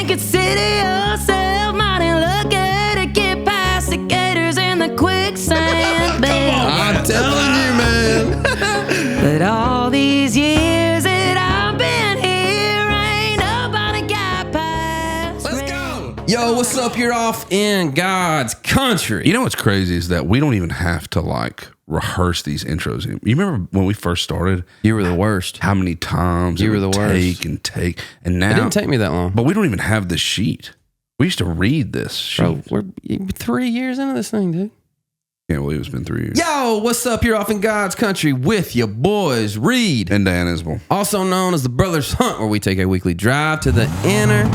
think it's city yourself. Mighty lucky to get past the gators and the quicksand bed. I'm telling you, man. But all these years that I've been here, ain't nobody got past. Let's go. Yo, what's up? You're off in God's country. You know what's crazy is that we don't even have to like rehearse these intros. You remember when we first started? You were the worst. How many times you were the worst. Take, and now it didn't take me that long. But we don't even have this sheet. We used to read this sheet. Bro, we're 3 years into this thing, dude. Can't believe it's been 3 years. Yo, what's up? You're off in God's country with your boys, Reed And Dan Isbell. Also known as the Brothers Hunt, where we take a weekly drive to the inner.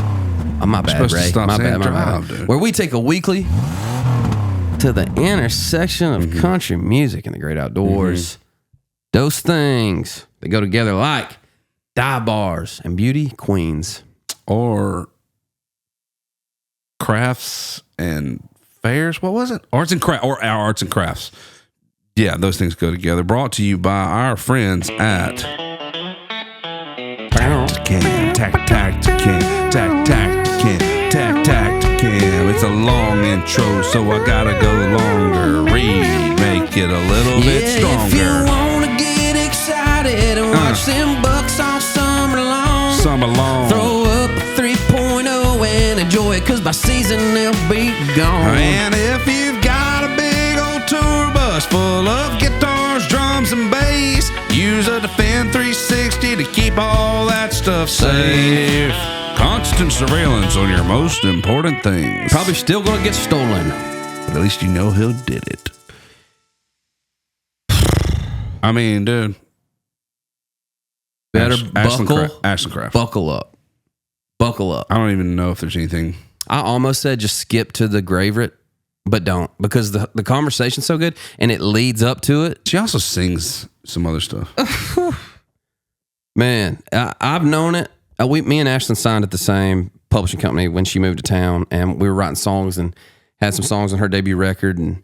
Oh, my bad, supposed Ray. to stop My saying bad, my drive, bad. dude. Where we take a weekly to the intersection of country music and the great outdoors. Those things that go together like dive bars and beauty queens. Or crafts and fairs. What was it? Arts and crafts. Or our arts and crafts. Yeah, those things go together. Brought to you by our friends at Tacticam. It's a long intro, so I gotta go longer. Read, make it a little bit stronger. If you wanna get excited and watch them bucks all summer long, throw up a 3.0 and enjoy it, 'cause by season they'll be gone. And if you've got a big old tour bus full of guitars, drums, and bass, use a Defend 360 to keep all that stuff safe. Constant surveillance on your most important things. Probably still gonna get stolen. But at least you know who did it. I mean, dude. Better Ashland Craft. Buckle up. Buckle up. I don't even know if there's anything. I almost said just skip to the Graveret, but don't, because the conversation's so good and it leads up to it. She also sings some other stuff. Man, I've known it. Me and Ashland signed at the same publishing company when she moved to town, and we were writing songs and had some songs on her debut record. And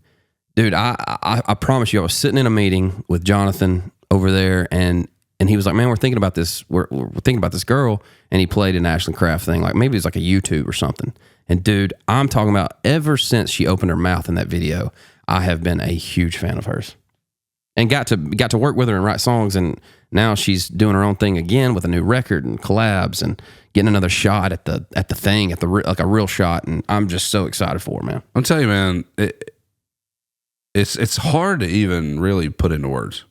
dude, I promise you, I was sitting in a meeting with Jonathan over there, and he was like, "Man, we're thinking about this. We're thinking about this girl." And he played an Ashland Craft thing, like maybe it was like a YouTube or something. And dude, I'm talking about ever since she opened her mouth in that video, I have been a huge fan of hers, and got to work with her and write songs. And now she's doing her own thing again with a new record and collabs and getting another shot at the thing, like a real shot. And I'm just so excited for her, man. I'll tell you, man, it's hard to even really put into words.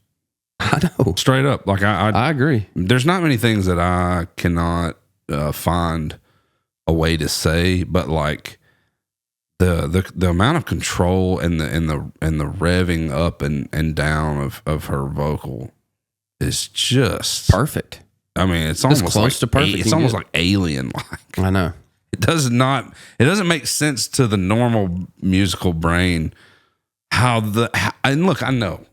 I know. Straight up. Like I agree. There's not many things that I cannot find a way to say, but like the amount of control and the revving up and down of her vocal is just perfect. I mean, it's almost close like to perfect. It's almost like alien like. I know. It doesn't make sense to the normal musical brain and look, I know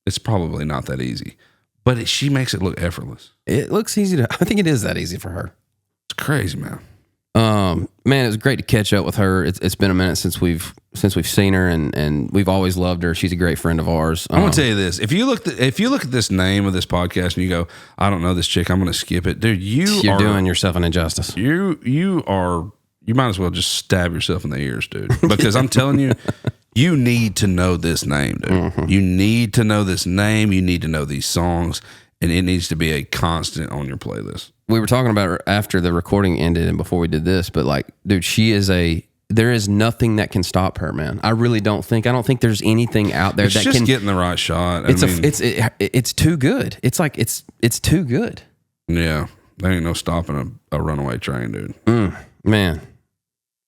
it's probably not that easy, but she makes it look effortless. It looks easy I think it is that easy for her. It's crazy, man. Man, it was great to catch up with her. It's been a minute since we've seen her, and we've always loved her. She's a great friend of ours. I'm gonna tell you this: if you look at this name of this podcast and you go, "I don't know this chick," I'm gonna skip it, dude. You're doing yourself an injustice. You might as well just stab yourself in the ears, dude. Because I'm telling you, you need to know this name, dude. Mm-hmm. You need to know this name. You need to know these songs, and it needs to be a constant on your playlist. We were talking about her after the recording ended and before we did this, but like, dude, there is nothing that can stop her, man. I really don't think there's anything out there it's that just can getting the right shot. It's too good. It's like, it's too good. Yeah. There ain't no stopping a runaway train, dude. Man.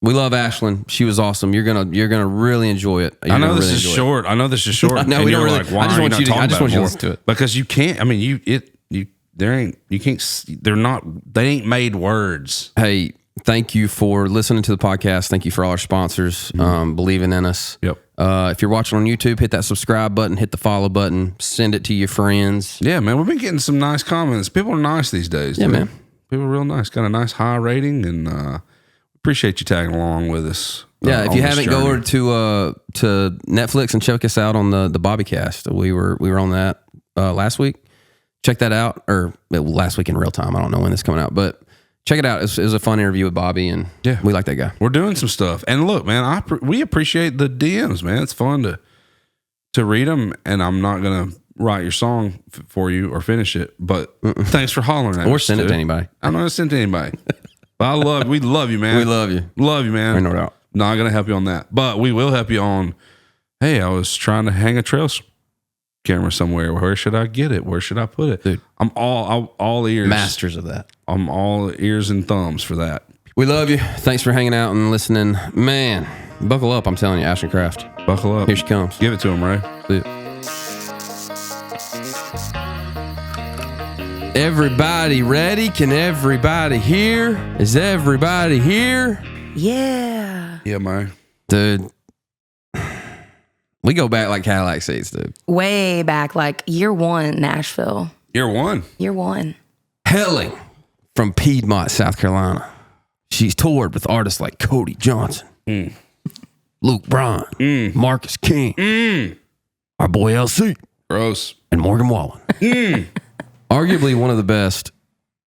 We love Ashland. She was awesome. You're gonna really enjoy it. I know this is short. I know this is short. No, we don't really. Like, why I just want you to listen to it, because you can't. I mean, they ain't made words. Hey, thank you for listening to the podcast. Thank you for all our sponsors, believing in us. Yep. If you're watching on YouTube, hit that subscribe button, hit the follow button, send it to your friends. Yeah, man, we've been getting some nice comments. People are nice these days. Yeah, dude. man. People are real nice. Got a nice high rating, and appreciate you tagging along with us. Yeah, if you haven't, go over to Netflix and check us out on the Bobbycast. We were on that last week. Check that out, or last week in real time. I don't know when this is coming out, but check it out. It was a fun interview with Bobby, and we like that guy. We're doing some stuff. And look, man, we appreciate the DMs, man. It's fun to read them, and I'm not going to write your song for you or finish it, but thanks for hollering at Or us, send it too. to anybody. I'm not going to send it to anybody. But we love you, man. We love you. Love you, man. No doubt. Not going to help you on that, but we will help you on, hey, I was trying to hang a trail camera somewhere. Where should I get it? Where should I put it? Dude. I'm all ears. Masters of that. I'm all ears and thumbs for that. We love you. Thanks for hanging out and listening. Man, buckle up. I'm telling you, Ashland Craft. Buckle up. Here she comes. Give it to him, Ray. See it. Everybody ready? Can everybody hear? Is everybody here? Yeah. Yeah, man. Dude, we go back like Cadillac seats, dude. Way back, like year one, Nashville. Year one. Year one. Hailing from Piedmont, South Carolina. She's toured with artists like Cody Johnson, Luke Bryan, Marcus King, our boy LC, Gross. and Morgan Wallen. Arguably one of the best,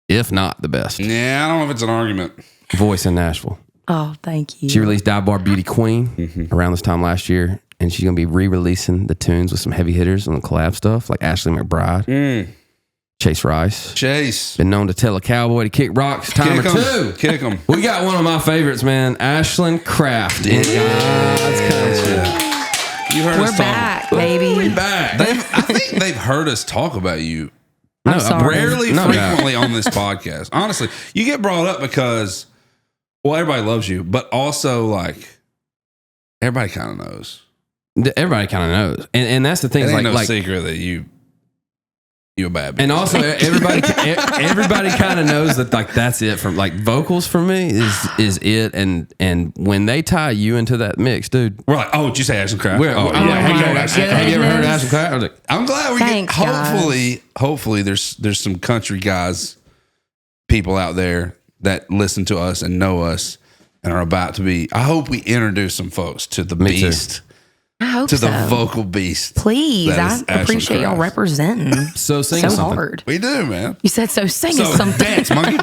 if not the best, Yeah, I don't know if it's an argument. voice in Nashville. Oh, thank you. She released Dive Bar Beauty Queen around this time last year, and she's going to be re-releasing the tunes with some heavy hitters on the collab stuff, like Ashley McBride, Chase Rice. Chase. Been known to tell a cowboy to kick rocks time or two. Kick him. We got one of my favorites, man, Ashland Craft. In God's country. You heard We're us talk. back, baby. We back. I think they've heard us talk about you I'm sorry. rarely, No, frequently on this podcast. Honestly, you get brought up because, well, everybody loves you, but also like everybody kind of knows. Everybody kind of knows, and that's the thing. It Is ain't like, no like, secret that you a bad bitch. and also everybody kind of knows that like that's it from like vocals for me is it, and when they tie you into that mix, dude. We're like, oh, did you say Ashland Craft? We're, Oh, I'm yeah. like, have you ever heard of Ashland Craft? I was like, I'm glad we Thanks, get. Hopefully, there's some country guys, people out there that listen to us and know us and are about to be. I hope we introduce some folks to the Me too. beast, I hope to so. the vocal beast. Please, that I is Ashland appreciate y'all Craft. representing so sing so us something. hard. We do, man. You said so. Sing So us something. dance, monkey.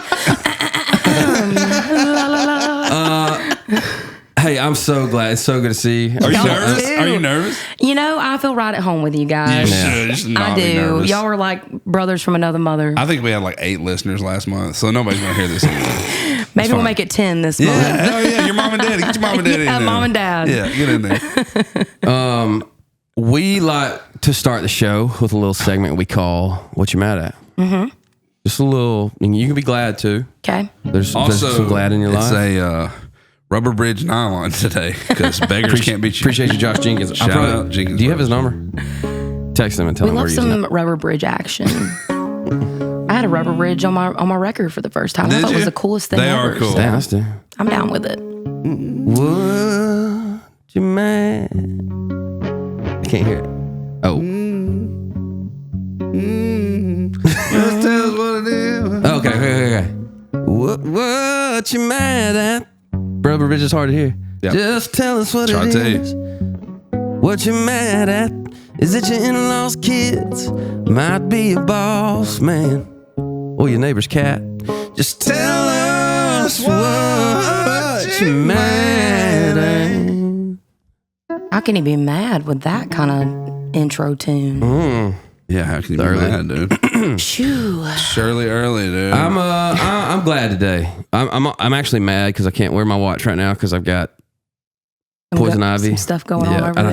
Hey, I'm so glad. It's so good to see you. Are you Y'all nervous? too. Are you nervous? You know, I feel right at home with you guys. You should not I be do. nervous. Y'all are like brothers from another mother. I think we had like 8 listeners last month, so nobody's gonna hear this anymore. Maybe we'll fine. make it 10 this month. Yeah, oh yeah, your mom and daddy. Get your mom and daddy. Yeah, in there. mom and dad. Yeah, get in there. We like to start the show with a little segment we call "What You Mad At." Mm-hmm. Just a little, and you can be glad too. Okay. There's Also, some glad in your it's life. a rubber bridge nylon today because beggars can't be choosers. Appreciate you, Josh Jenkins. Shout out Jenkins Do you have his number? Text him and tell We him where love you're using some rubber bridge action. I had a rubber bridge on my record for the first time. I Did thought it you? was the coolest thing They ever. are cool. it. Damn, that's the. I'm down with it. What you mad? I can't hear it. Oh. Just tell us what it is. Okay. What you mad at? Rubber Bridge is hard to hear. Yep. Just tell us what Try it to tell you. is. What you mad at? Is it your in-laws' kids? Might be your boss man or your neighbor's cat. Just tell us what you mad at. How can he be mad with that kind of intro tune? Yeah, how can you be Early. mad, dude? Shoo. Surely early, dude. I'm glad today. I'm actually mad because I can't wear my watch right now because I've got poison Got ivy some stuff going on over and there.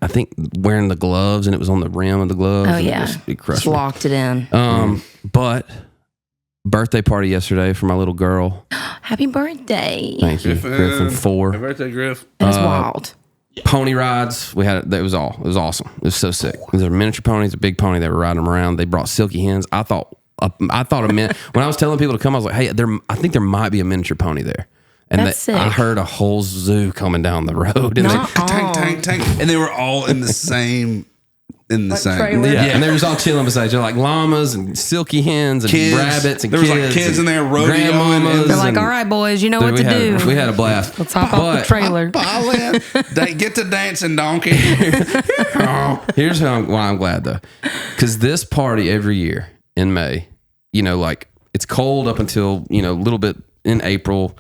I think wearing the gloves and it was on the rim of the gloves. Oh and yeah, it crushed just me. locked it in. But birthday party yesterday for my little girl. Happy birthday! Thank you, Griffin. 4 Happy birthday, Griff. That's wild. pony rides. We had it. It was awesome. It was so sick. These are miniature ponies, a big pony. They were riding them around. They brought silky hens. I thought when I was telling people to come, I was like, hey, I think there might be a miniature pony there. And That's sick. I heard a whole zoo coming down the road. And Tank. And they were all in the same. trailer? and they were just all chilling beside each other, like llamas and silky hens and Kids. rabbits and There was kids. like kids and in there rodeoing. grandmamas. They're like, and- all right, boys, you know Dude, what to do. We had a blast. Let's hop off the trailer. Get to dancing, donkey. Here's why I'm glad though, because this party every year in May, like it's cold up until, you know, a little bit in April.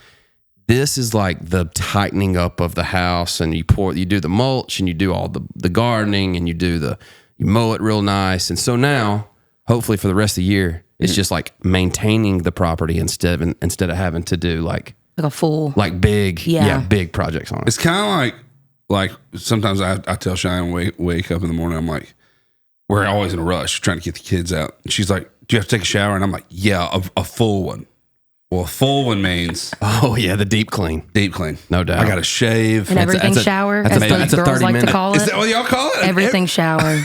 This is like the tightening up of the house, and you do the mulch, and you do all the gardening, and you mow it real nice. And so now, hopefully for the rest of the year, it's just like maintaining the property instead of having to do like a full, like big projects on it. It's kind of like sometimes I tell Cheyenne, wake up in the morning, I'm like, we're always in a rush trying to get the kids out. And she's like, do you have to take a shower? And I'm like, yeah, a full one. Well, a full one means the deep clean, no doubt. I got to shave and everything shower. That's the girls like to call it. Is that what y'all call it? Everything shower.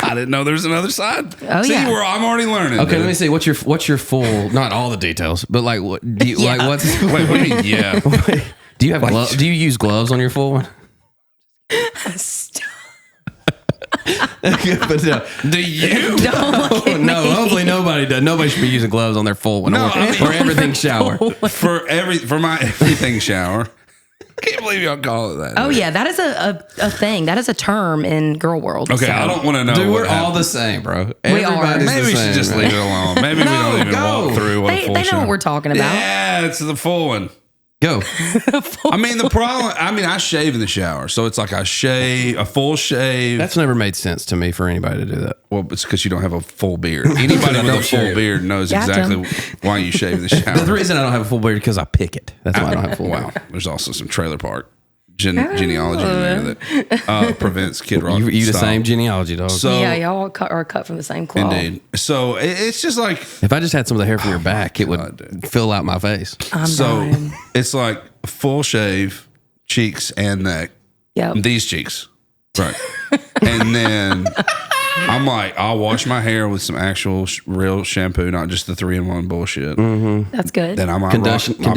I didn't know there's another side. Oh, see, yeah. I'm already learning. Okay, let me see. What's your full? Not all the details, but like what do you like? What's wait? What do you mean? Yeah. Do you have do you use gloves on your full one? Stop. But no. Do you? Don't look at No, me. hopefully nobody does. Nobody should be using gloves on their full one. No, or everything shower. for my everything shower. I can't believe y'all call it that. Oh yeah, that is a thing. That is a term in girl world. Okay, so. I don't want to know. Dude, we're all the same, bro. We are. Everybody's Maybe the we same, should just man. leave it alone. Maybe we don't even walk through what a full They know shower. what we're talking about. Yeah, it's the full one. Go. I mean, the problem. I mean, I shave in the shower, so it's like a full shave. That's never made sense to me for anybody to do that. Well, it's because you don't have a full beard. Anybody with a full beard knows exactly why you shave in the shower. The reason I don't have a full beard is because I pick it. That's why I don't have a full beard. Wow. There's also some trailer park genealogy in there that prevents Kid Rock. You the style. same genealogy, dog. So Yeah, y'all are cut from the same cloth. indeed. So it's just like If I just had some of the hair from your back, it would fill out my face. I'm so. dying. It's like full shave, cheeks and neck. Yep. These cheeks, right? And then I'm like, I'll wash my hair with some actual real shampoo, not just the 3-in-1 bullshit. That's good. Then I might Condition it? I'll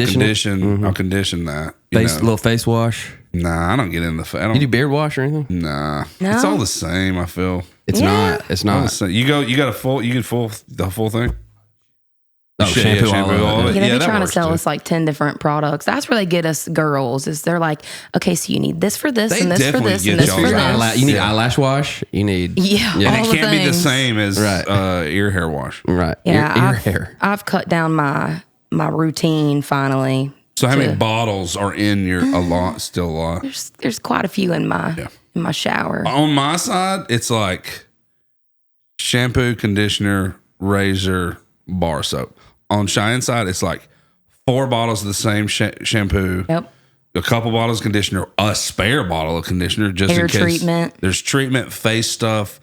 condition that. you know. Little face wash. Nah, I don't get in the. I You don't. do beard wash or anything? Nah, No? it's all the same. I feel. It's Yeah. not. It's All the not. same. You got a full. You get the full thing. Oh, Shit, shampoo, all of it. Yeah, they be that trying to works, sell too. us like 10 different products. That's where they get us girls. Is they're like, okay, so you need this for this They and this for definitely this get and this y'all for guys. this. You need eyelash wash. You need Yeah, And all it the can't be the things. same as Right. ear hair wash. right. Yeah, Ear I've, hair. I've cut down my routine finally. So how many to- bottles are in your a lot? Still a lot. There's quite a few in my shower. On my side, it's like shampoo, conditioner, razor, bar soap. On Cheyenne's side, it's like 4 bottles of the same shampoo. Yep. A couple bottles of conditioner, a spare bottle of conditioner just Hair in case. treatment. There's treatment, face stuff,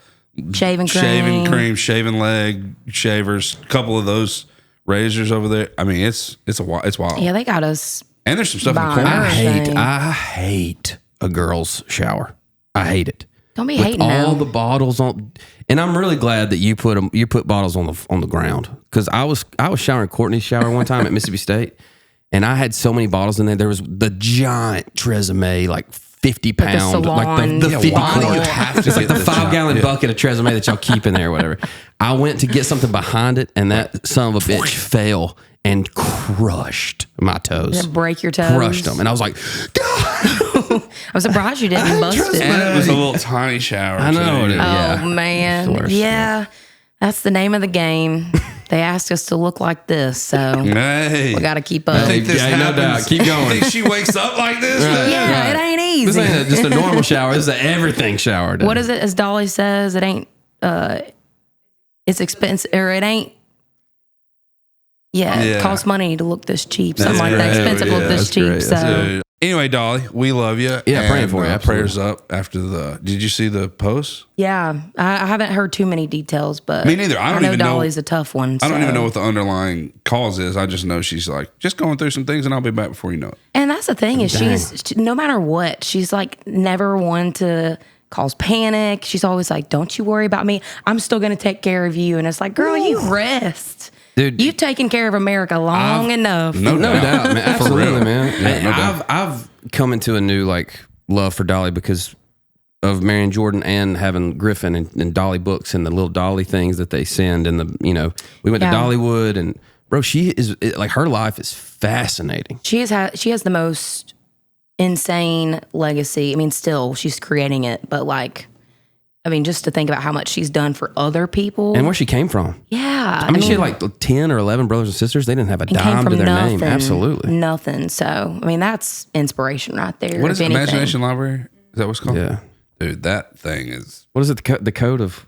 Shaving cream. shaving cream, shaving leg, shavers, a couple of those razors over there. I mean, it's wild. Yeah, they got us. And there's some stuff in the Bye. corner. Everything. I hate a girl's shower. I hate it. Don't be With hating all now. the bottles on, and I'm really glad that you put bottles on the ground, because I was showering Courtney's shower one time at Mississippi State, and I had so many bottles in there. There was the giant Tresemme, like 50 the pound, salon. the Yeah, 50 why do you quart. have to It's like get the the 5-gallon giant- bucket of Tresemme that y'all keep in there, or whatever. I went to get something behind it, and that son of a bitch fell and crushed my toes. Break your toes. Crushed them, and I was like, I'm surprised you didn't bust it. And it was a little tiny shower. I know, too. dude. Oh Yeah. It's the man, worst. yeah, that's the name of the game. They asked us to look like this, so Hey. we got to keep up. Think this Yeah, no happens? doubt. Keep going. Think she wakes up like this? Right. Yeah, it ain't This easy. ain't just a normal shower. This is an everything shower. Dude. What is it? As Dolly says, it ain't. It's expensive, or it ain't. Yeah, Yeah. it costs money to look this cheap. Something That's like that. great. Expensive to look Yeah, this that's cheap. great. So That's Dude. Anyway, Dolly, we love you. Yeah, praying for you, absolutely. Prayers up after the. Did you see the post? yeah, I haven't heard too many details, but Me neither. I don't know even know- Dolly's a tough one. I don't so. even know what the underlying cause is. I just know she's like just going through some things, and I'll be back before you know it. And that's the thing is no matter what, she's like never one to cause panic. She's always like, "Don't you worry about me. I'm still going to take care of you." And it's like, girl, you rest. Dude, You've taken care of America long enough. No no doubt, man. For Absolutely, real. man. Yeah, no doubt. I've come into a new like love for Dolly because of Marion Jordan and having Griffin and Dolly books and the little Dolly things that they send, and we went to Yeah. Dollywood, and bro, she is like, her life is fascinating. She has the most insane legacy. I mean, still she's creating it, but like I mean, just to think about how much she's done for other people. And where she came from. Yeah. I mean, she had like 10 or 11 brothers and sisters. They didn't have a dime to their name. Absolutely. Nothing. So, I mean, that's inspiration right there. What is it? Imagination Library? Is that what it's called? Yeah. Dude, that thing is... What is it? The coat of...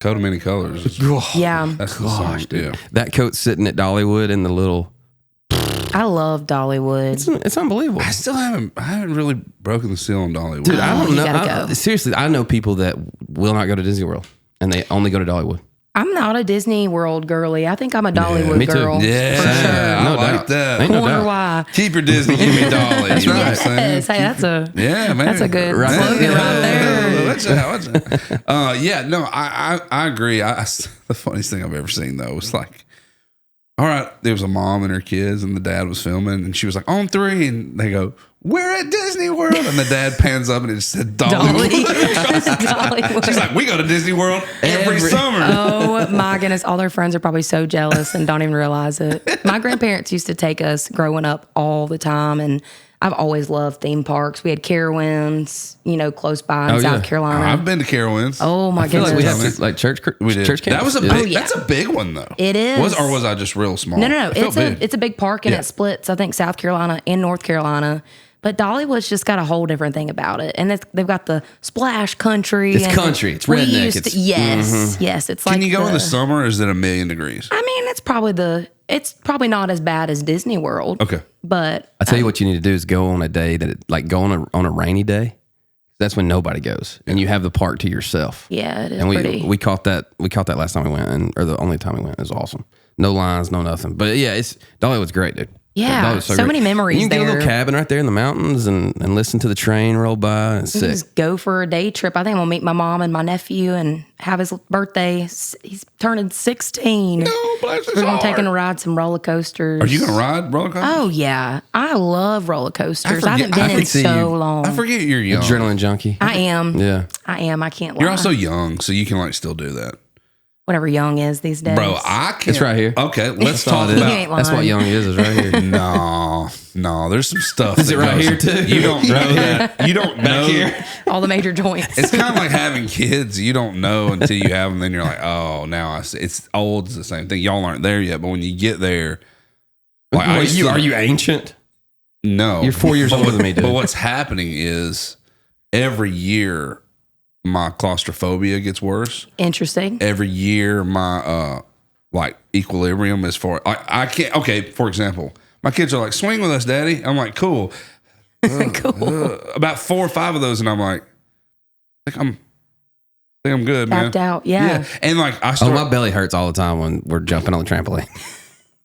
Coat of Many Colors. Yeah. That's the song. Yeah. That coat's sitting at Dollywood in the little... I love Dollywood. It's unbelievable. I haven't really broken the seal on Dollywood. Dude, I don't you know. gotta go. Seriously, I know people that will not go to Disney World and they only go to Dollywood. I'm not a Disney World girly. I think I'm a Dollywood me too. girl. Yeah, For sure. No I like doubt. that. Ain't no Wonder doubt. why. Keep your Disney, give me Dolly. That's You know what I'm right. saying? Yes, hey, that's a Yeah, man. that's a good Right. slogan right there. Watch out. Yeah, no, I agree. The funniest thing I've ever seen though was like, all right, there was a mom and her kids, and the dad was filming, and she was like, on 3, and they go, we're at Disney World, and the dad pans up and it just said Dolly. Dollywood. Dollywood. She's like, we go to Disney World every summer. Oh my goodness. All their friends are probably so jealous and don't even realize it. My grandparents used to take us growing up all the time, and I've always loved theme parks. We had Carowinds, close by in South Carolina. I've been to Carowinds. Oh my I feel goodness. like we have like church We did. church camp. That was a Yeah. big. That's a big one though. It is. Was I just real small? No. It felt big. It's a big park and Yeah. it splits, I think, South Carolina and North Carolina. But Dollywood's just got a whole different thing about it. And they've got the splash country. It's and country. It's we redneck. used to- yes. It's like Can you go in the summer? Or is it 1,000,000 degrees? I mean, it's probably not as bad as Disney World. Okay. But I tell you what you need to do is go on a day go on a rainy day. That's when nobody goes, and you have the park to yourself. yeah, it is And pretty. we caught that last time we went, or the only time we went. It was awesome. No lines, no nothing. But yeah, Dollywood's great, dude. Yeah, Dollywood's so great. many memories You can get a there. little cabin right there in the mountains and listen to the train roll by. And it's You sick. just go for a day trip. I think I'm gonna meet my mom and my nephew and have his birthday. He's turning 16. No, bless his We're gonna take heart. him to ride some roller coasters. Are you gonna ride roller coasters? Oh yeah, I love roller coasters. I haven't I been in can see so you. long. I forget you're young. Adrenaline junkie. I am. Yeah. I am. I can't lie. You're also young, so you can like still do that. Whatever young is these days. Bro, I can't. It's right here. Okay, let's That's all talk it is. You about. ain't That's what lying. young is right here. No, there's some stuff. Is it that right goes- here, too? You don't know that. You don't know. here. All the major joints. It's kind of like having kids. You don't know until you have them. Then you're like, oh, now I see. It's old. It's the same thing. Y'all aren't there yet, but when you get there, like I used to- Are you ancient? No, You're 4 years older than me, dude. But what's happening is every year my claustrophobia gets worse. Interesting. Every year my like equilibrium is for I can't. Okay, for example, my kids are like, swing with us, daddy. I'm like, cool. Cool. About 4 or 5 of those, and I'm like, I think I'm good, man. Tapped out. Yeah. And like I Oh, start. my belly hurts all the time when we're jumping on the trampoline.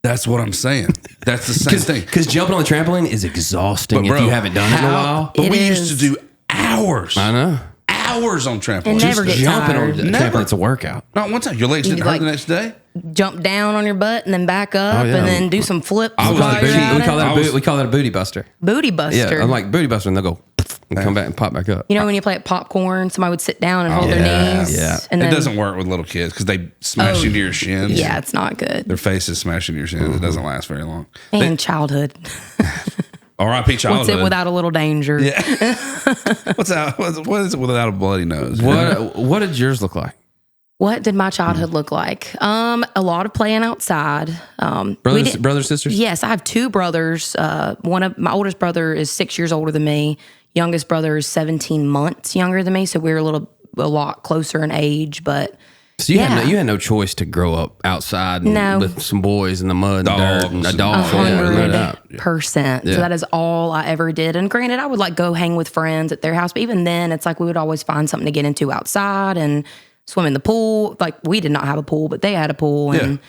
That's what I'm saying. That's the same thing. Because jumping on the trampoline is exhausting But if bro, you haven't done it in a while. But It we is. used to do hours. I know. Hours on trampoline. And never get Jumping on tired. the Never. trampoline's a workout. Not one time. Your legs didn't You hurt like- the next day. Jump down on your butt and then back up Oh, yeah. and then do some flips. I was while like, you're booty- at We it. call that I was- we call that a booty buster. Booty buster. Yeah, I'm like booty buster, and they'll go and come back and pop back up. You know when you play at popcorn, somebody would sit down and hold yeah, their knees. yeah. And It then, doesn't work with little kids because they smash into your shins. Yeah, it's not good. Their faces smash into your shins. It doesn't last very long. And childhood. R.I.P. childhood. What's it without a little danger? What's out? What is it without a bloody nose? What did yours look like? What did my childhood look like? A lot of playing outside. We Brothers, sisters? Yes, I have 2 brothers. One of my oldest brother is 6 years older than me. Youngest brother is 17 months younger than me, so we're a lot closer in age. But So you Yeah. had no choice to grow up outside and No. with some boys in the mud and dirt and a Dogs. dog. Yeah, no doubt. 100%. Yeah. So that is all I ever did. And granted, I would like go hang with friends at their house, but even then, it's like we would always find something to get into outside and swim in the pool. Like we did not have a pool, but they had a pool. And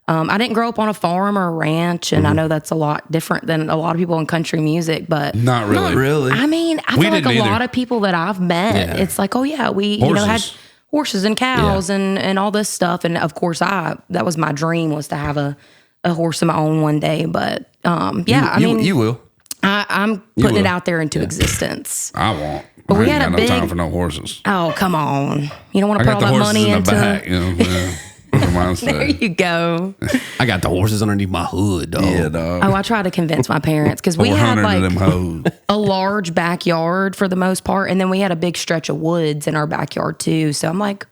I didn't grow up on a farm or a ranch, and I know that's a lot different than a lot of people in country music. But Not really. Not really. I mean, I We feel like a didn't either. lot of people that I've met, Yeah. it's like, oh yeah, we had Horses. horses and cows and all this stuff. And of course, that was my dream, was to have a horse of my own one day. But I mean, you will. I'm putting it will. out there into existence. I won't. But I we ain't had got a no time big- for no horses. Oh, come on. You don't want I to put got all the that horses money in the into back. You know, That's what mine There say. you go. I got the horses underneath my hood, dog. Yeah, dog. Oh, I tried to convince my parents because we had 400 of them like hoes. a large backyard for the most part. And then we had a big stretch of woods in our backyard too. So I'm like,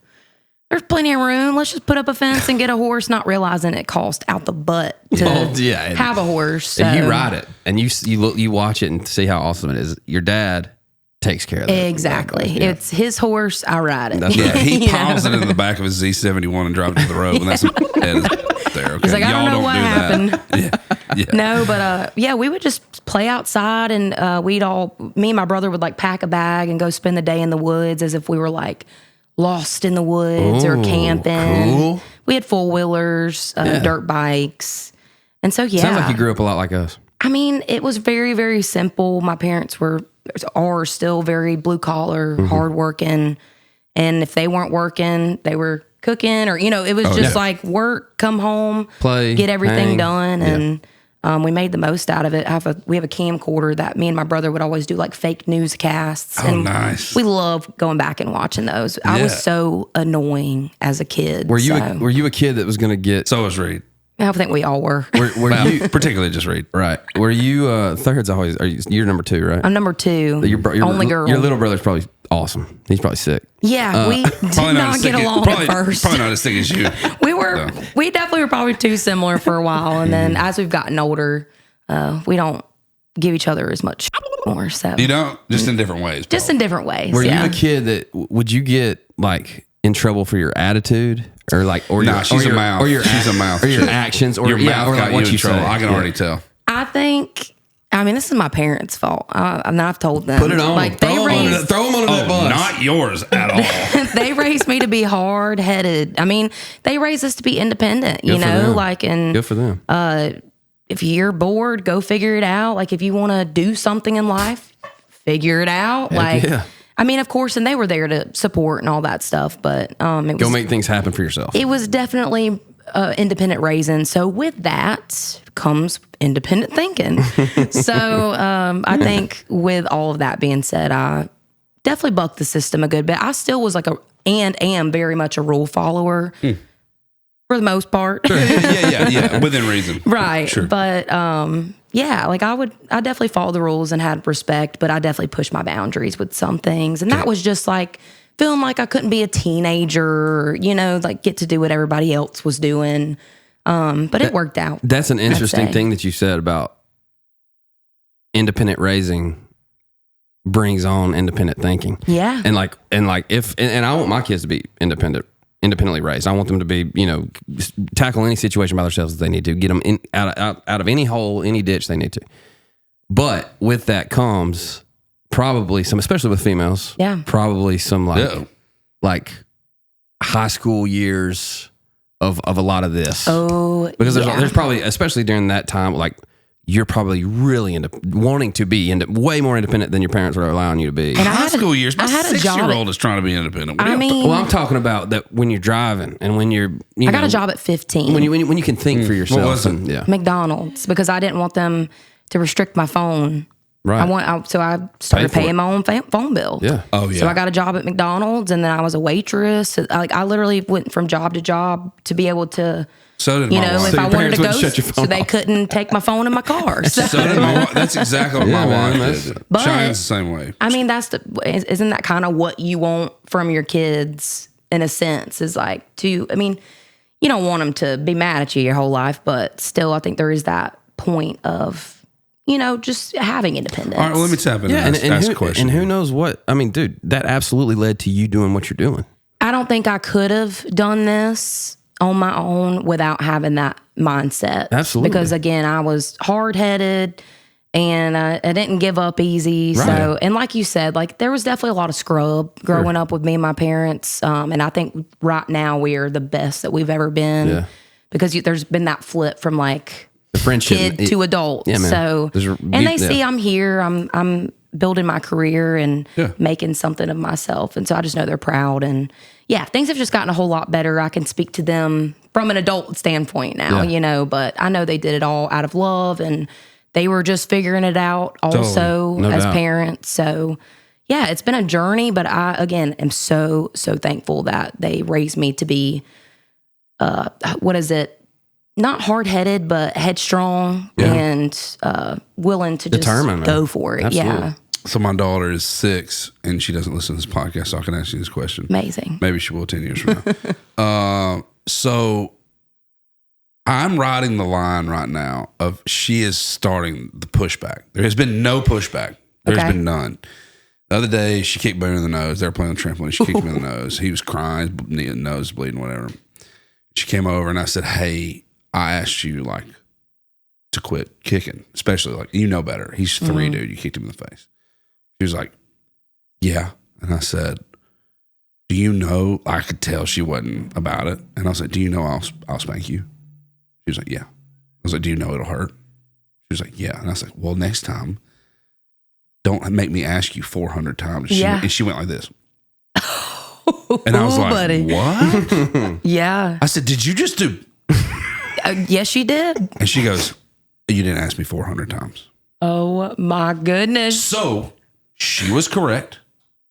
there's plenty of room. Let's just put up a fence and get a horse, not realizing it cost out the butt to have a horse. So. And you ride it, and you watch it and see how awesome it is. Your dad takes care of that. Exactly. Yeah. It's his horse. I ride it. Yeah, he You piles know? it in the back of his Z71 and drives it to the road. And that's that is there. Okay. He's like, I don't know what happened. That. Yeah. No, but yeah, we would just play outside, and me and my brother would like pack a bag and go spend the day in the woods as if we were like lost in the woods or camping. Cool. We had 4-wheelers, dirt bikes. And so, yeah. Sounds like you grew up a lot like us. I mean, it was very, very simple. My parents are still very blue collar, hardworking. And if they weren't working, they were cooking, or, it was just like work, come home, play, get everything hang. done. And we made the most out of it. We have a camcorder that me and my brother would always do like fake newscasts. Oh, and nice. We love going back and watching those. I was so annoying as a kid. Were you a kid that was going to get? So was Reed. I think we all were. Were you Particularly just Reed. right? Were you third's always? You're number 2, right? I'm number 2. Your only girl. Your little brother's probably awesome. He's probably sick. Yeah, we did not get along at first. Probably not as thick as you. We definitely were probably too similar for a while, and then as we've gotten older, we don't give each other as much more. So You don't? Just in different ways. just in different ways. Were yeah. you the kid that would you get like in trouble for your attitude or like Nah, she's a mouth. She's a mouth. or your actions or Your mouth or like got what you in trouble. say? I can already tell. I think. I mean, this is my parents' fault. And I've told them. Put it on. Like throw they them under that bus. Not yours at all. they raised me to be hard headed. I mean, they raised us to be independent. Good for them. Like and Good for them. if you're bored, go figure it out. Like if you want to do something in life, figure it out. Like, yeah. I mean, of course, and they were there to support and all that stuff. But Go make things happen for yourself. it was definitely independent raising. So with that comes independent thinking. So I think with all of that being said, I definitely bucked the system a good bit. I still was like am very much a rule follower. For the most part. Yeah. Within reason. Right. Sure. But yeah, like I definitely follow the rules and had respect, but I definitely pushed my boundaries with some things. And that was just like feeling like I couldn't be a teenager, like get to do what everybody else was doing. But it worked out. That's an interesting say. thing that you said about independent raising brings on independent thinking. Yeah. And I want my kids to be independently raised. I want them to be, tackle any situation by themselves if they need to, get them out of any hole, any ditch they need to. But with that comes probably some, especially with females, probably some like high school years of a lot of this. Oh, because there's probably, especially during that time, like you're probably really wanting to be way more independent than your parents were allowing you to be. And High school years. My I had a job 6-year-old is trying to be independent. Well, I'm talking about that when you're driving and when you're. I got a job at 15. When you can think for yourself. What was it? Yeah. McDonald's, because I didn't want them to restrict my phone. Right. So I started paying my own phone bill. Yeah. Oh yeah. So I got a job at McDonald's, and then I was a waitress. Like I literally went from job to job to be able to. So did my wife. If So I your wanted to parents go, wouldn't shut your phone so they off. couldn't take my phone in my car. So, So did my wife. That's exactly what Yeah, my man, wife did. But- Shine's the same way. I mean, isn't that kind of what you want from your kids in a sense? Is like you don't want them to be mad at you your whole life, but still, I think there is that point of just having independence. All right, well, let me tap in. Yeah, and ask a who, question. and who knows what? I mean, dude, that absolutely led to you doing what you're doing. I don't think I could have done this on my own without having that mindset. Absolutely. Because again, I was hard-headed and I didn't give up easy. Right. So, and like you said, like there was definitely a lot of scrub growing up with me and my parents. And I think right now we are the best that we've ever been. Yeah. Because there's been that flip from like The friendship. kid to adult. Yeah, man. So, and they see I'm here. I'm building my career and making something of myself. And so I just know they're proud. And yeah, things have just gotten a whole lot better. I can speak to them from an adult standpoint now, but I know they did it all out of love and they were just figuring it out also No as doubt. parents. So yeah, it's been a journey, but I, again, am so, so thankful that they raised me to be what is it? Not hard-headed, but headstrong and willing to Determined, just go for it. Absolutely. Yeah. So my daughter is 6 and she doesn't listen to this podcast, so I can ask you this question. Amazing. Maybe she will 10 years from now. So I'm riding the line right now of she is starting the pushback. There has been no pushback. There's been none. The other day, she kicked Boone in the nose. They were playing on the trampoline. She kicked him in the nose. He was crying, nose bleeding, whatever. She came over and I said, hey, I asked you like to quit kicking, especially like, you know better. He's 3, dude. You kicked him in the face. She was like, yeah. And I said, do you know, I could tell she wasn't about it. And I was like, do you know I'll spank you? She was like, yeah. I was like, do you know it'll hurt? She was like, yeah. And I was like, well, next time, don't make me ask you 400 times. And she went like this. And I was like, buddy. What? Yeah. I said, did you just do? Yes, she did. And she goes, you didn't ask me 400 times. Oh, my goodness. So she was correct.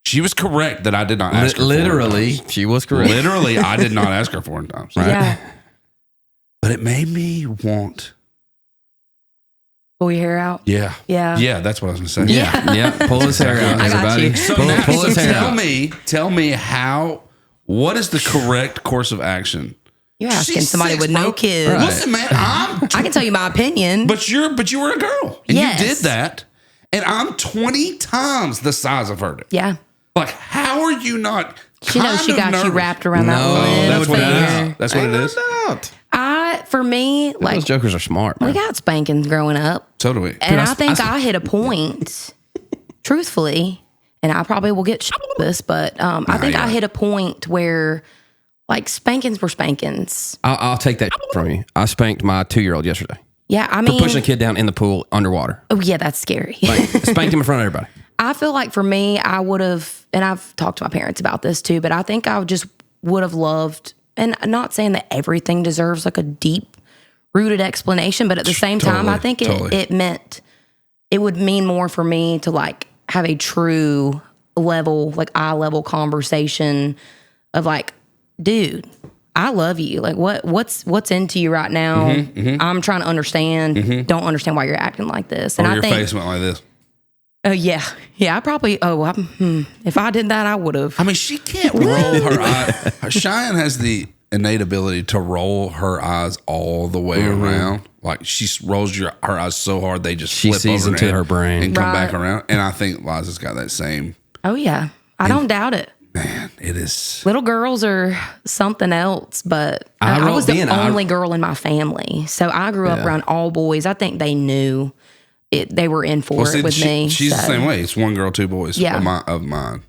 She was correct that I did not ask her. Literally, she was correct. Literally, I did not ask her 400 times. Right? Yeah. But it made me want. Pull your hair out? Yeah. Yeah. Yeah, that's what I was going to say. Yeah. Pull his hair out, I got everybody. you. So, Pull his hair out. tell me what is the correct course of action? You're asking She's somebody 6, with bro. no kids. Right. Listen, man, I can tell you my opinion. but you were a girl. And Yes. you did that. And I'm 20 times the size of her. Yeah. Like, how are you not She knows she got you wrapped around that No, little that's what it finger. is. That's what it is. For me, like, Those jokers are smart, we man. got spankings growing up. So do we. And I think I hit a point, truthfully, and I probably will get with this, but I think I hit a point where, like, spankings were spankings. I'll take that from you. I spanked my 2-year-old yesterday Yeah, I for mean, pushing a kid down in the pool underwater. oh yeah, that's scary. Like, spanked him in front of everybody. I feel like for me, I would have, and I've talked to my parents about this too, but I think I just would have loved, and I'm not saying that everything deserves like a deep rooted explanation, but at the same time, I think it meant, it would mean more for me to like have a true level, like eye level conversation of like, dude, I love you. Like what's into you right now? I'm trying to understand. Don't understand why you're acting like this. And Or I your think, face went like this. yeah, I probably. If I did that, I would have. I mean, she can't roll her eye. Cheyenne has the innate ability to roll her eyes all the way around. Like she rolls her eyes so hard they just She flip sees over into her brain. and come Right. back around. And I think Liza's got that same. Oh yeah, I don't doubt it. Man, it is. Little girls are something else, but I was the only girl in my family, so I grew up around all boys. I think they knew it. They were in for it with me. She's the so. same way. It's 1 girl, 2 boys. Yeah. Of mine.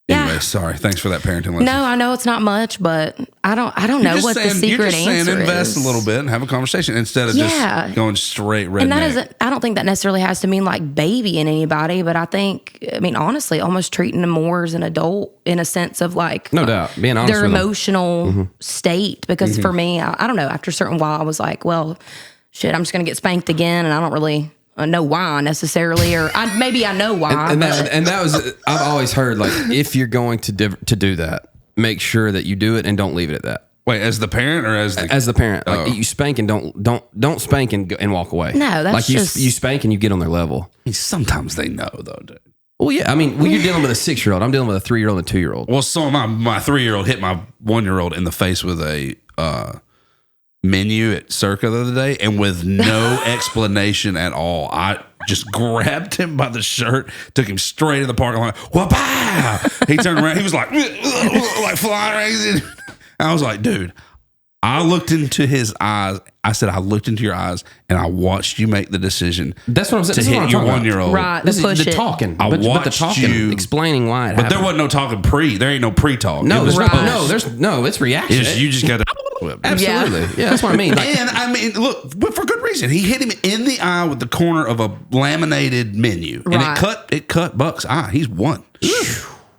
Yeah. Anyway, sorry. Thanks for that parenting lesson. No, I know it's not much, but I don't know what the secret answer invest is. a little bit and have a conversation instead of just going straight redneck. And that isn't. I don't think that necessarily has to mean like babying anybody, but I mean, honestly, almost treating them more as an adult in a sense of like, No doubt. Being honest their with them. emotional state. Because for me, I don't know. After a certain while, I was like, well, shit, I'm just gonna get spanked again, and I don't really know why necessarily, or maybe I know why. And that was, I've always heard, like, if you're going to do that, make sure that you do it and don't leave it at that. Wait, as the parent or as the parent? Like, you spank and don't spank and walk away. No, that's like just... you spank and you get on their level. Sometimes they know though, dude. Well, yeah. I mean, when you're dealing with a 6-year-old, I'm dealing with a 3-year-old and a 2-year-old. Well, so my 3-year-old hit my 1-year-old in the face with a menu at Circa the other day, and with no explanation at all. I just grabbed him by the shirt, took him straight to the parking lot. Wha-pow! He turned around. He was like flying around. I was like, dude, I looked into his eyes. I said, I looked into your eyes and I watched you make the decision. That's what I'm saying. To hit your 1-year-old. Right. This is push the it. talking. I But the watched talking, you- explaining why it But happened. there wasn't no talking There ain't no pre-talk. No, It was there's post. it's reaction. You just got to whip. Absolutely. Yeah, that's what I mean. Like, And I mean, look, but for good reason. He hit him in the eye with the corner of a laminated menu, and Right. it cut Buck's eye. He's won,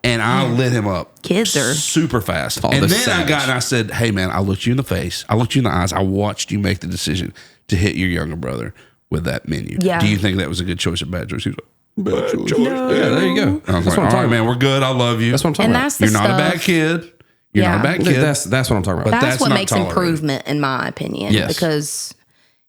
and I lit him up. Kids are super fast. Oh, And they're then savage. I said, "Hey man, I looked you in the face. I looked you in the eyes. I watched you make the decision to hit your younger brother with that menu. Yeah. Do you think that was a good choice or bad choice?" He was like, "Bad choice." yeah, there you go. I was That's like, what I'm "All right, talking man, about. we're good. I love you. That's what I'm talking And about. that's the You're not a stuff. bad kid. You're not a bad kid. That's what I'm talking about. But That's what not makes tolerated. improvement, in my opinion. Yes. Because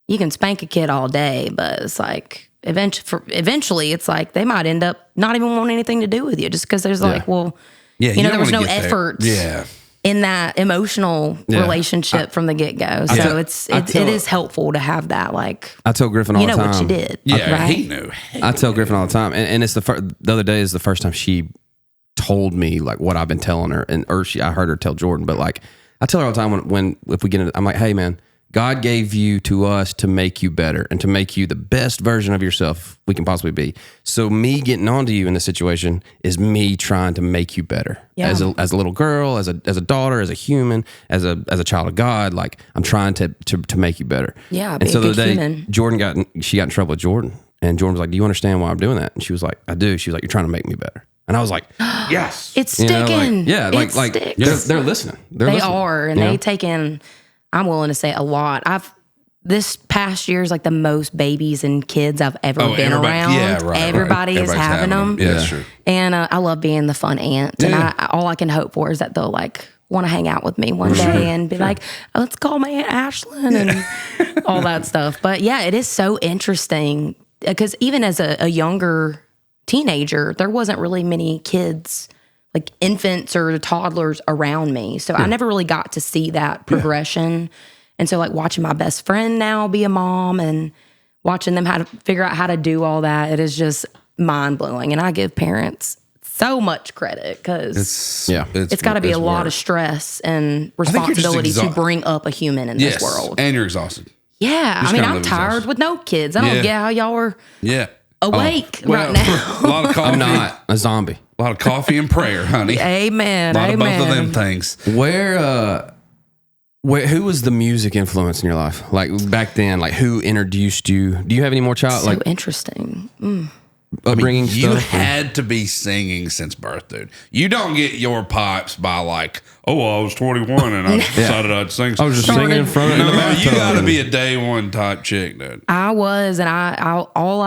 you can spank a kid all day, but it's like eventually it's like they might end up not even wanting anything to do with you just because there's like, well, Yeah, you know, there don't was no wanna get there. effort Yeah. in that emotional relationship from the get-go. So it is helpful to have that, like, I tell Griffin all you know the time. what you did. Yeah, right? he knew. I tell Griffin all the time, and it's the other day is the first time she told me like what I've been telling her, I heard her tell Jordan, but like I tell her all the time when if we get into, I'm like, hey man, God gave you to us to make you better and to make you the best version of yourself we can possibly be. So me getting onto you in this situation is me trying to make you better as a little girl, as a daughter, as a human, as a child of God. Like I'm trying to make you better. Yeah, and be so a the good day human. Jordan got in trouble with Jordan, and Jordan was like, "Do you understand why I'm doing that?" And she was like, "I do." She was like, "You're trying to make me better." And I was like, Yes. It's you know, sticking. like, It like sticks. they're listening. They're They listening, are, and you know? they take in, I'm willing to say, a lot. This past year is like the most babies and kids I've ever been around. Yeah, right. Everybody is Everybody's having them. Yeah, that's true. And I love being the fun aunt. And all I can hope for is that they'll like want to hang out with me one day and be like, oh, let's call my Aunt Ashland and all that stuff. But yeah, it is so interesting because even as a younger teenager, there wasn't really many kids, like infants or toddlers around me. So I never really got to see that progression. And so like watching my best friend now be a mom and watching them how to figure out how to do all that, it is just mind blowing. And I give parents so much credit because it's got to be a lot of stress and responsibility to bring up a human in this world. And you're exhausted. Yeah. I mean, I'm tired with no kids. I don't get how y'all are awake right now. A lot of coffee. I'm not a zombie. A lot of coffee and prayer, honey. Amen. A lot of Amen. both of them things. Who was the music influence in your life? Like back then, like who introduced you? Do you have any more So interesting. upbringing You stuff? had to be singing since birth, dude. You don't get your pipes by like, I was 21 and I decided I'd sing. I was just singing in front of the bathtub. You got to be a day one type chick, dude. I was, and all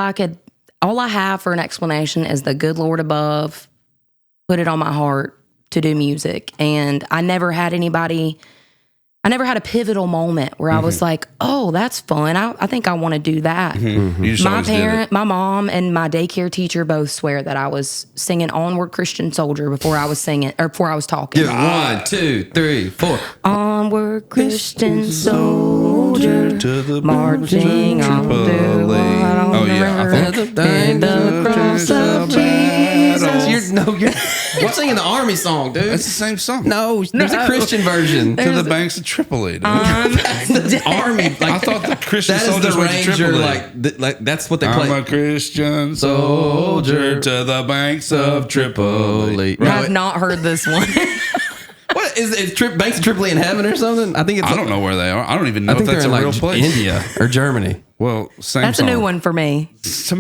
I have for an explanation is the good Lord above put it on my heart to do music. And I never had a pivotal moment where I was like, oh, that's fun. I think I want to do that. You just always did it. My mom and my daycare teacher both swear that I was singing Onward Christian Soldier before I was talking. Yeah, 1, 2, 3, 4. Onward Christian Soldier, marching on through the river, and the cross of Jesus. You're singing the army song, dude. It's the same song. No, there's a Christian version. To the banks of Tripoli, dude. The army. Like, I thought the Christian that is soldiers the went to ranger. Tripoli. Like that's what they play. I'm a Christian soldier to the banks of Tripoli. I have not heard this one. What is Banks of Tripoli in heaven or something? I think it's. I don't know where they are. I don't even know if that's they're a in real place. India or Germany. Well, same That's song. a new one for me.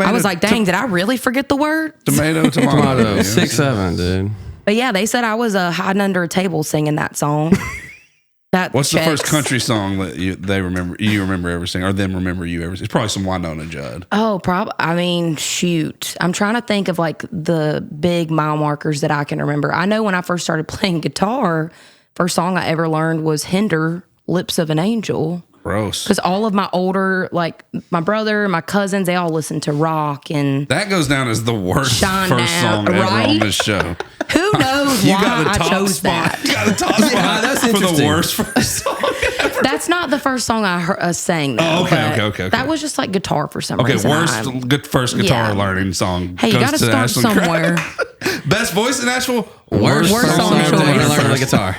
I was like, dang, did I really forget the word? Tomato. Tomato. Yeah. 6, 7, dude. But yeah, they said I was hiding under a table singing that song. What's the first country song that you remember ever singing, or them remember you ever singing? It's probably some Winona Judd. Oh, I mean, shoot. I'm trying to think of like the big mile markers that I can remember. I know when I first started playing guitar, first song I ever learned was Hinder, Lips of an Angel. Gross. Because all of my older, like my brother, my cousins, they all listen to rock and That goes down as the worst Shine first down, song ever right? on this show. who knows You why got the I top chose spot. that. You got the top spot that's for the interesting. worst first song ever. That's not the first song I heard, sang. Though, Oh, okay, but okay. That was just like guitar for some Okay, reason. good first guitar Yeah. learning song. Hey, you goes got to to start Ashland somewhere. Craft. Best voice in Nashville. Worst song song ever choice. to learn the guitar.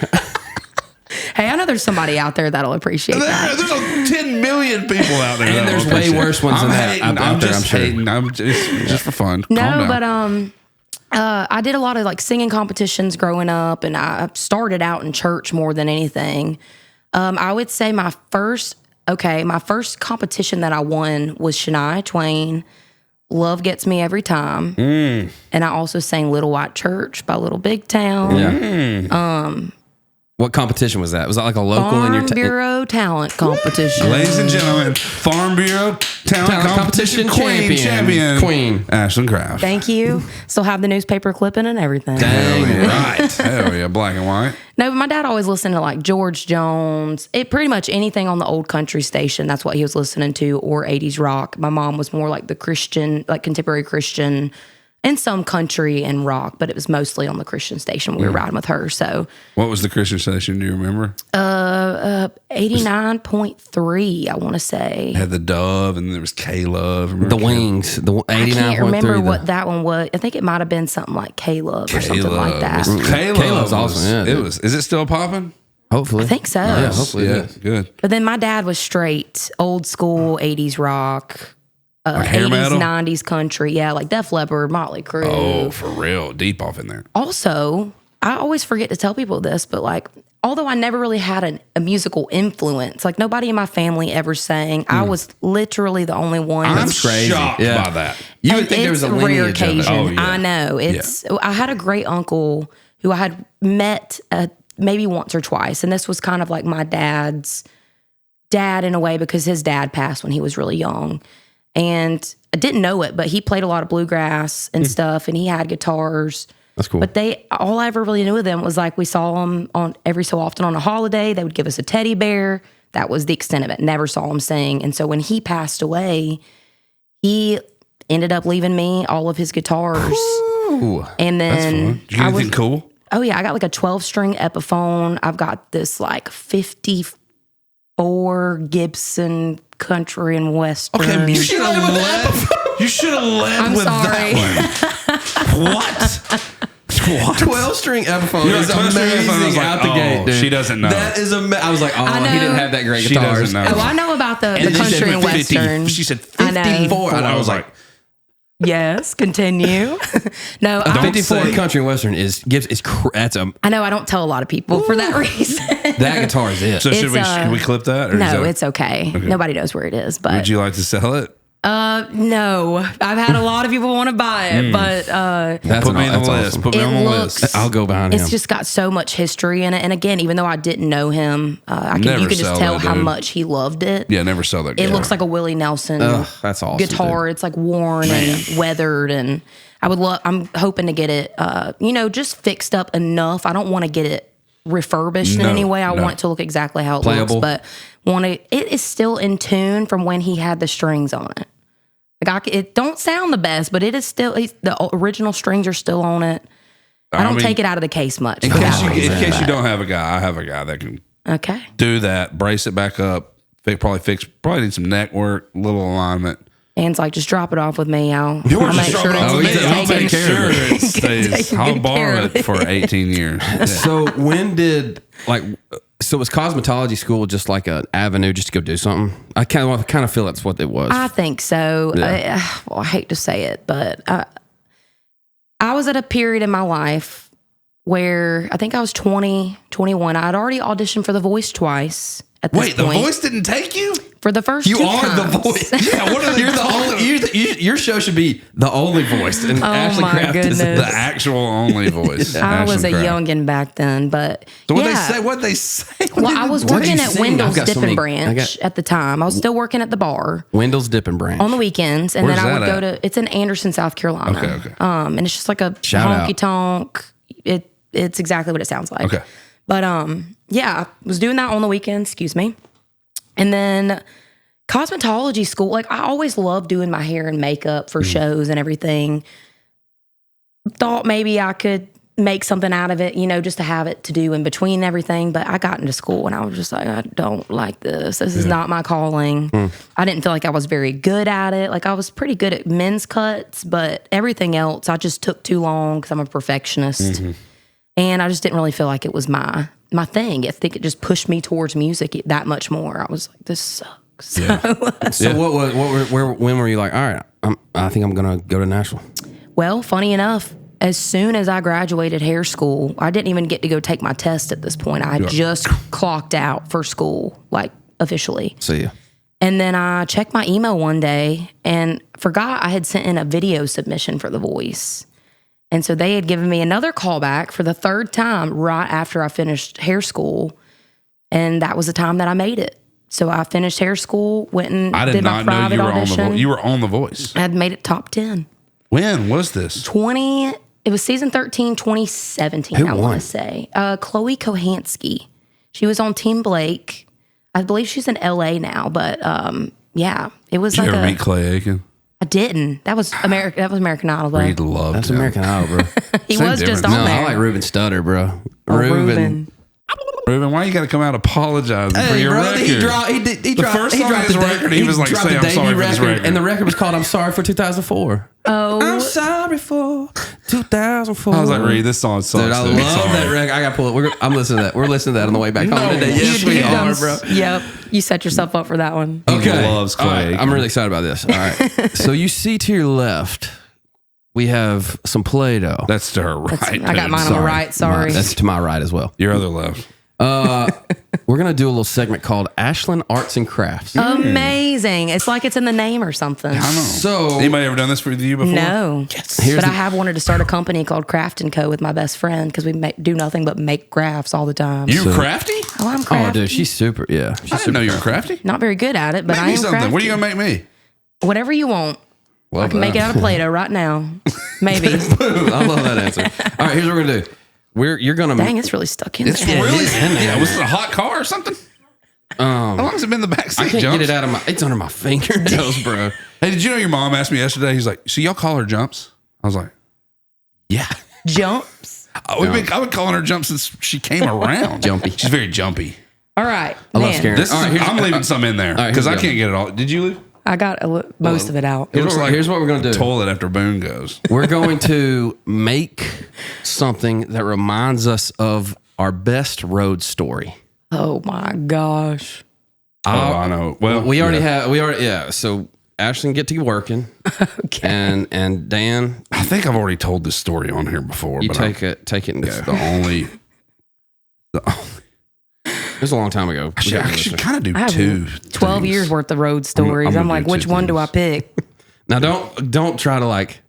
Hey, I know there's somebody out there that'll appreciate that. There's 10 million people out there. And that there's will way appreciate worse it. ones than that hating, out I'm there, just I'm sure. hating. I'm just for fun. Calm No, down. but I did a lot of like singing competitions growing up, and I started out in church more than anything. I would say my first competition that I won was Shania Twain, Love Gets Me Every Time. And I also sang Little White Church by Little Big Town. Yeah. What competition was that? Was that like a local in your Farm Bureau talent competition. Ladies and gentlemen, Farm Bureau talent competition champion. Queen. Ashland Craft. Thank you. Still have the newspaper clipping and everything. Dang, Right. Hell yeah, black and white. No, but my dad always listened to like George Jones. Pretty much anything on the old country station. That's what he was listening to, or 80s rock. My mom was more like the Christian, like contemporary Christian, and some country and rock, but it was mostly on the Christian station. We were riding with her. So, what was the Christian station? Do you remember? 89.3, I want to say. It had the Dove, and there was K-Love. The Wings. The 89.3. I can't remember what that one was. I think it might have been something like K-Love or something like that. K-Love's awesome. Yeah, it was. Is it still popping? Hopefully. I think so. Yeah, hopefully. Yeah, good. But then my dad was straight old school 80s rock. Like hair 80s, metal? 90s country. Yeah, like Def Leppard, Motley Crue. Oh, for real. Deep off in there. Also, I always forget to tell people this, but like, although I never really had a musical influence, like nobody in my family ever sang. I was literally the only one. I'm That's crazy. shocked Yeah. by that. You would And think there was a it's rare lineage of it. occasion. Oh, yeah. I know. I had a great uncle who I had met maybe once or twice, and this was kind of like my dad's dad in a way because his dad passed when he was really young. And I didn't know it, but he played a lot of bluegrass and stuff, and he had guitars. That's cool. But all I ever really knew of them was like we saw them on every so often on a holiday. They would give us a teddy bear. That was the extent of it. Never saw him sing. And so when he passed away, he ended up leaving me all of his guitars. Ooh. And then Did you get anything cool? Oh yeah, I got like a 12-string Epiphone. I've got this like 54 Gibson country and western. Okay, you should have led. You should have led I'm with sorry. that one. What? 12-string Epiphone You're is like, 12-string Epiphone, I was amazing like, out the oh, gate, dude. she doesn't know. That is I was like, oh, I know. he didn't have that great She guitars. doesn't know. Oh, I know about the And then she country said and 50. western. She said I know. 54. And I was like, Yes, continue. No, Don't 54 say- country and western is that's I know I don't tell a lot of people for that reason. that guitar is it. so should It's, we clip that? Or is No, that- it's okay. Nobody knows where it is. But Would you like to sell it? no, I've had a lot of people want to buy it, but That's Put me on the that's list. awesome. Put me It on the looks- list. I'll go behind him. it's just got so much history in it. And again, even though I didn't know him, you Never could just sell tell that, how dude. much he loved it. Yeah, never sell that. It looks like a Willie Nelson Ugh, that's awesome, guitar. It's like worn and weathered, and I'm hoping to get it, just fixed up enough. I don't want to get it refurbished in No, any way. I no. want it to look exactly how it Playable. looks, but it is still in tune from when he had the strings on it. Like it don't sound the best, but it is still the original strings are still on it. I don't take it out of the case much. In for case, that you, reason, in case you but- don't have a guy, I have a guy that can Okay. do that, brace it back up, probably need some neck work, little alignment. Anne's like, just drop it off with me. I'll Yours make is sure off it's with me. I'll taken take care of it. Taking Stays. I'll good care borrow of it for 18 years. Yeah. So when did so was cosmetology school just like an avenue just to go do something? I kind of feel that's what it was. I think so. Yeah. I hate to say it, but I was at a period in my life where I think I was 20, 21. I had already auditioned for The Voice twice at this Wait, The point. Voice didn't take you? For the first You two are times. the voice. Yeah, what are they You're the talking only. Your show should be the only voice. And Ashland my Craft is goodness. The actual only voice. I was Ashland a Craft. youngin' back then, but So what yeah. they say? Well, I was What'd working you at sing? Wendell's I've got so Dipping many- I Branch got- at the time. I was still working at the bar Wendell's Dipping Branch on the weekends, and Where's then I would that go at? to. It's in Anderson, South Carolina. Okay. And it's just like a Shout out. honky tonk. It's exactly what it sounds like. Okay. But yeah, I was doing that on the weekends. Excuse me, and then cosmetology school. Like I always loved doing my hair and makeup for shows and everything. Thought maybe I could make something out of it, just to have it to do in between everything. But I got into school and I was just like, I don't like this. This is not my calling. I didn't feel like I was very good at it. Like I was pretty good at men's cuts, but everything else I just took too long because I'm a perfectionist. And I just didn't really feel like it was my thing. I think it just pushed me towards music that much more. I was like, this sucks. So when were you like, all right, I think I'm gonna go to Nashville? Well, funny enough, as soon as I graduated hair school, I didn't even get to go take my test at this point. I had just clocked out for school, like officially. See ya. And then I checked my email one day and forgot I had sent in a video submission for The Voice. And so they had given me another call back for the third time right after I finished hair school. And that was the time that I made it. So I finished hair school, went and I did did my not know private you were audition. on the You were on The Voice. I had made it top 10. When was this? It was season 13, 2017, Who I won? want to say. Chloe Kohansky. She was on Team Blake. I believe she's in LA now, but yeah, it was Did like you ever meet Clay Aiken? I didn't. That was American Idol, though. Reed loved That's him. American Idol, bro. He Same was just difference. on No, there. I like Ruben Studdard, bro. Oh, Ruben. Ruben, why you got to come out apologizing for your record? He dropped first song on his record, he was like, dropped say, the I'm sorry debut for this record. And the record was called I'm Sorry for 2004. Oh. I'm sorry for 2004. I was like, Reed, this song sucks. Dude, I dude. love Sorry. that record. I got to pull it. I'm listening to that. We're listening to that on the way back home today. Yes, we are, bro. Yep. You set yourself up for that one. He Okay. loves Clay All right, Aiken. I'm really excited about this. All right. So you see to your left, we have some Play-Doh. That's to her right. I got dude. mine on the right. Sorry. That's to my right as well. Your other left. We're going to do a little segment called Ashland Arts and Crafts. Amazing. It's like it's in the name or something. I know. So Anybody ever done this for you before? No. Here's But the- I have wanted to start a company called Craft & Co. with my best friend because we do nothing but make crafts all the time. You crafty? Oh, I'm Oh, crafty. dude, she's super. Yeah. I didn't know you were crafty. Not very good at it, but Make I me am something. crafty. What are you going to make me? Whatever you want. I can make it out of Play-Doh right now. Maybe. I love that answer. All right, here's what we're going to do. You're going to. Dang, it's really stuck in It's there. really in there. Was it a hot car or something? How long has it been in the back seat, I can't Jumps? get it out of my. It's under my fingernails, bro. Hey, did you know your mom asked me yesterday? He's like, so y'all call her Jumps? I was like, yeah. Jumps. I've been calling her Jumps since she came around. Jumpy. She's very jumpy. All right. I love Man, scaring. This is, All right, here's- I'm leaving some in there right, because here I we go. can't get it all. Did you leave? I got most of it out. It looks like here's what we're going to do. toilet after Boone goes. We're going to make something that reminds us of our best road story. Oh my gosh. Oh, I know. Well, We already, yeah. So Ashland get to working. Okay. And Dan, I think I've already told this story on here before. you but take it and It's go. the only. It was a long time ago. I should kind of do I have two. 12 things. years worth of road stories. I'm I'm, gonna like, do which two one do I things. pick? Now don't try to like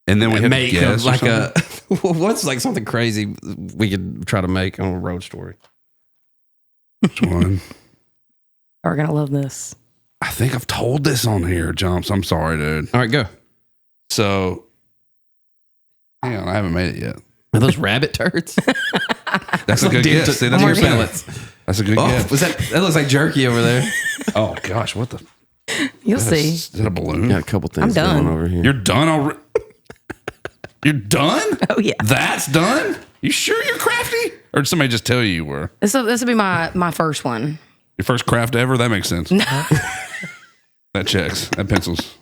And then we had make a guess like or something. what's like something crazy we could try to make on a road story. Which one? We're going to love this. I think I've told this on here, Jumps. I'm sorry, dude. All right, go. So, hang on, I haven't made it yet. Are those rabbit turds? That's a good deer guess. to- See, that's, deer what I'm saying. pellets. That's a good Oh, guess. was that looks like jerky over there? Oh gosh, what the? You'll see. Is that a balloon? Got a couple things I'm done. going over here. You're done already. You're done? Oh, yeah. That's done? You sure you're crafty? Or did somebody just tell you you were? This will be my first one. Your first craft ever? That makes sense. That checks. That pencils.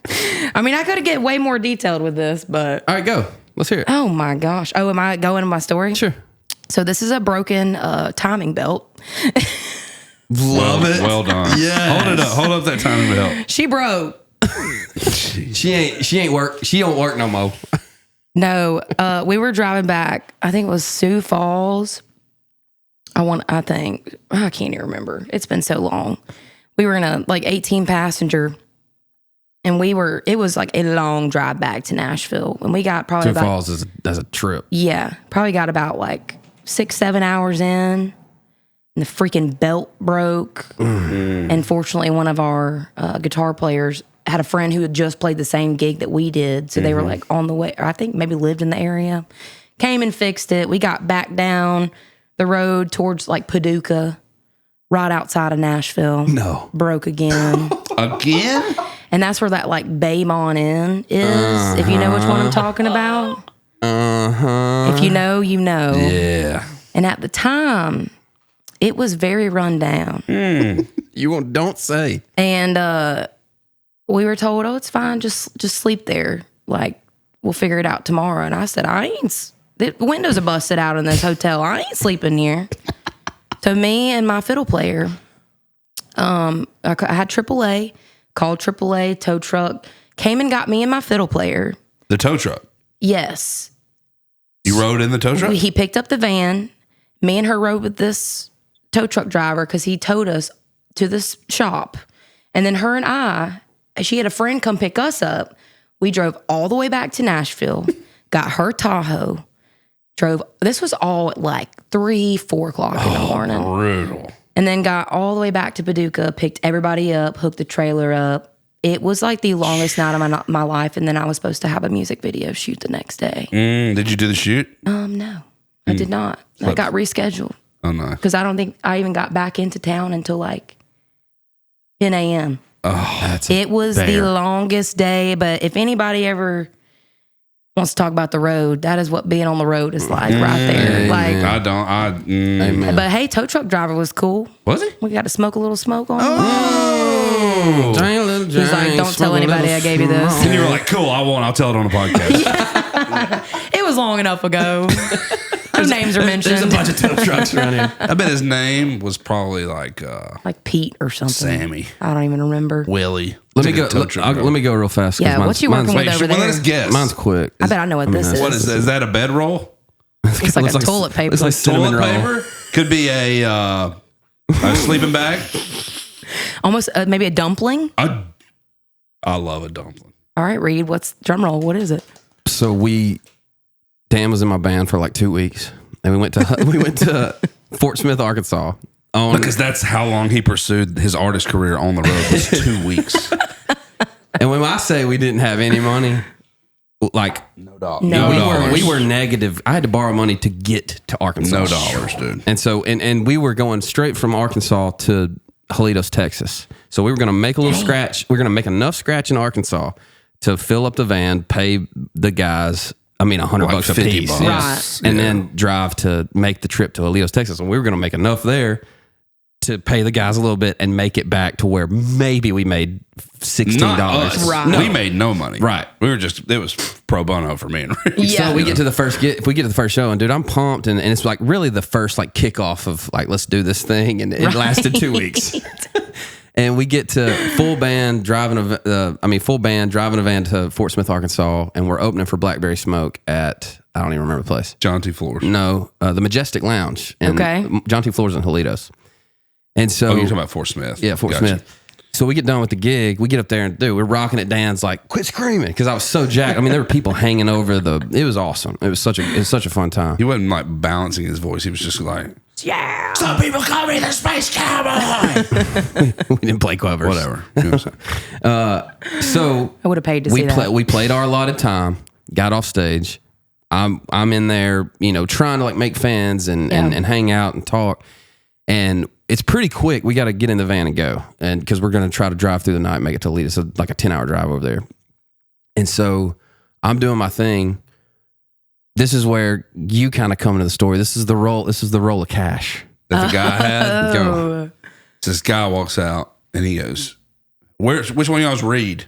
I mean, I could get way more detailed with this, but All right, go. Let's hear it. oh my gosh. Oh, am I going to my story? Sure. So this is a broken timing belt. Love it. Well done. Yes. Hold it up. Hold up that timing belt. She broke. She ain't work. She don't work no more. No, we were driving back. I think it was Sioux Falls. I can't even remember. It's been so long. We were in a 18 passenger, and it was like a long drive back to Nashville. And we got probably Sioux about, Falls is a trip. yeah, probably got about 6-7 hours in, and the freaking belt broke. And fortunately, one of our guitar players had a friend who had just played the same gig that we did. So they were on the way, or I think maybe lived in the area, came and fixed it. We got back down the road towards Paducah, right outside of Nashville. No. Broke again. Again? And that's where that Baymont Inn is, if you know which one I'm talking about. If you know, you know. Yeah. And at the time, it was very run down. Don't say. And we were told, oh, it's fine. Just sleep there. We'll figure it out tomorrow. And I said, the windows are busted out in this hotel. I ain't sleeping here. So me and my fiddle player, I had AAA, called AAA, tow truck, came and got me and my fiddle player. The tow truck. Yes. You rode in the tow truck? He picked up the van. Me and her rode with this tow truck driver because he towed us to this shop. And then her and she had a friend come pick us up. We drove all the way back to Nashville, got her Tahoe, drove. This was all at like 3, 4 o'clock in the morning. Brutal. And then got all the way back to Paducah, picked everybody up, hooked the trailer up. It was like the longest night of my life. And then I was supposed to have a music video shoot the next day. Did you do the shoot? No, I did not. I got rescheduled. Oh, no. Because I don't think I even got back into town until like 10 a.m. Oh, it was the longest day, but if anybody ever wants to talk about the road, that is what being on the road is like right there. Like Amen. But hey, tow truck driver was cool. Was he? We got to smoke a little smoke on him. Oh. He's like, don't tell anybody I gave you this. And you were like, cool, I won't. I'll tell it on the podcast. It was long enough ago. No names are mentioned. There's a bunch of tow trucks around here. I bet his name was probably like Pete or something. Sammy. I don't even remember. Willie. Let me go real fast. Yeah, what you working with over there? Let us guess. Mine's quick. I bet I know what this is. What is that? Is that a bedroll? It's like a toilet paper. It's like cinnamon Toilet roll. paper? Could be a sleeping bag. Almost maybe a dumpling. I love a dumpling. All right, Reed. What's drum roll? What is it? So Dan was in my band for like 2 weeks, and we went to Fort Smith, Arkansas. Because that's how long he pursued his artist career on the road was 2 weeks. And when I say we didn't have any money, like No dollars. No. we were negative. I had to borrow money to get to Arkansas. No dollars, dude. And so and we were going straight from Arkansas to Halitos, Texas. So we were going to make a little scratch. We were going to make enough scratch in Arkansas to fill up the van, pay the guys, $100 a piece. $50. Right. And then drive to make the trip to Halitos, Texas. And we were going to make enough there to pay the guys a little bit and make it back to where maybe we made $16. Not us. Right. No. We made no money. Right. We were it was pro bono for me and Rick. Yeah. So we get to the first show, and dude, I'm pumped, and it's like really the first like kickoff of like, let's do this thing, and it lasted 2 weeks. And we get to full band driving a van to Fort Smith, Arkansas, and we're opening for Blackberry Smoke at, I don't even remember the place. John T. Floors. No, the Majestic Lounge. And Okay. John T. Floors in Halitos. And so Oh, you're talking about Fort Smith. Yeah, Fort Gotcha. Smith. So we get done with the gig. We get up there and dude, we're rocking it. Dan's like, quit screaming, because I was so jacked. There were people hanging over it was awesome. It was such a fun time. He wasn't like balancing his voice. He was just like, Yeah. some people call me the Space Cowboy. We didn't play covers. Whatever. You know what I'm saying? So I would have paid to see that. we played our allotted time, got off stage. I'm in there, trying to like make fans and hang out and talk. And it's pretty quick. We got to get in the van and go. And because we're going to try to drive through the night, make it to Lita. So like a 10-hour drive over there. And so I'm doing my thing. This is where you kind of come into the story. This is the roll of cash That the guy had. Oh. So this guy walks out and he goes, which one of y'all's Reed?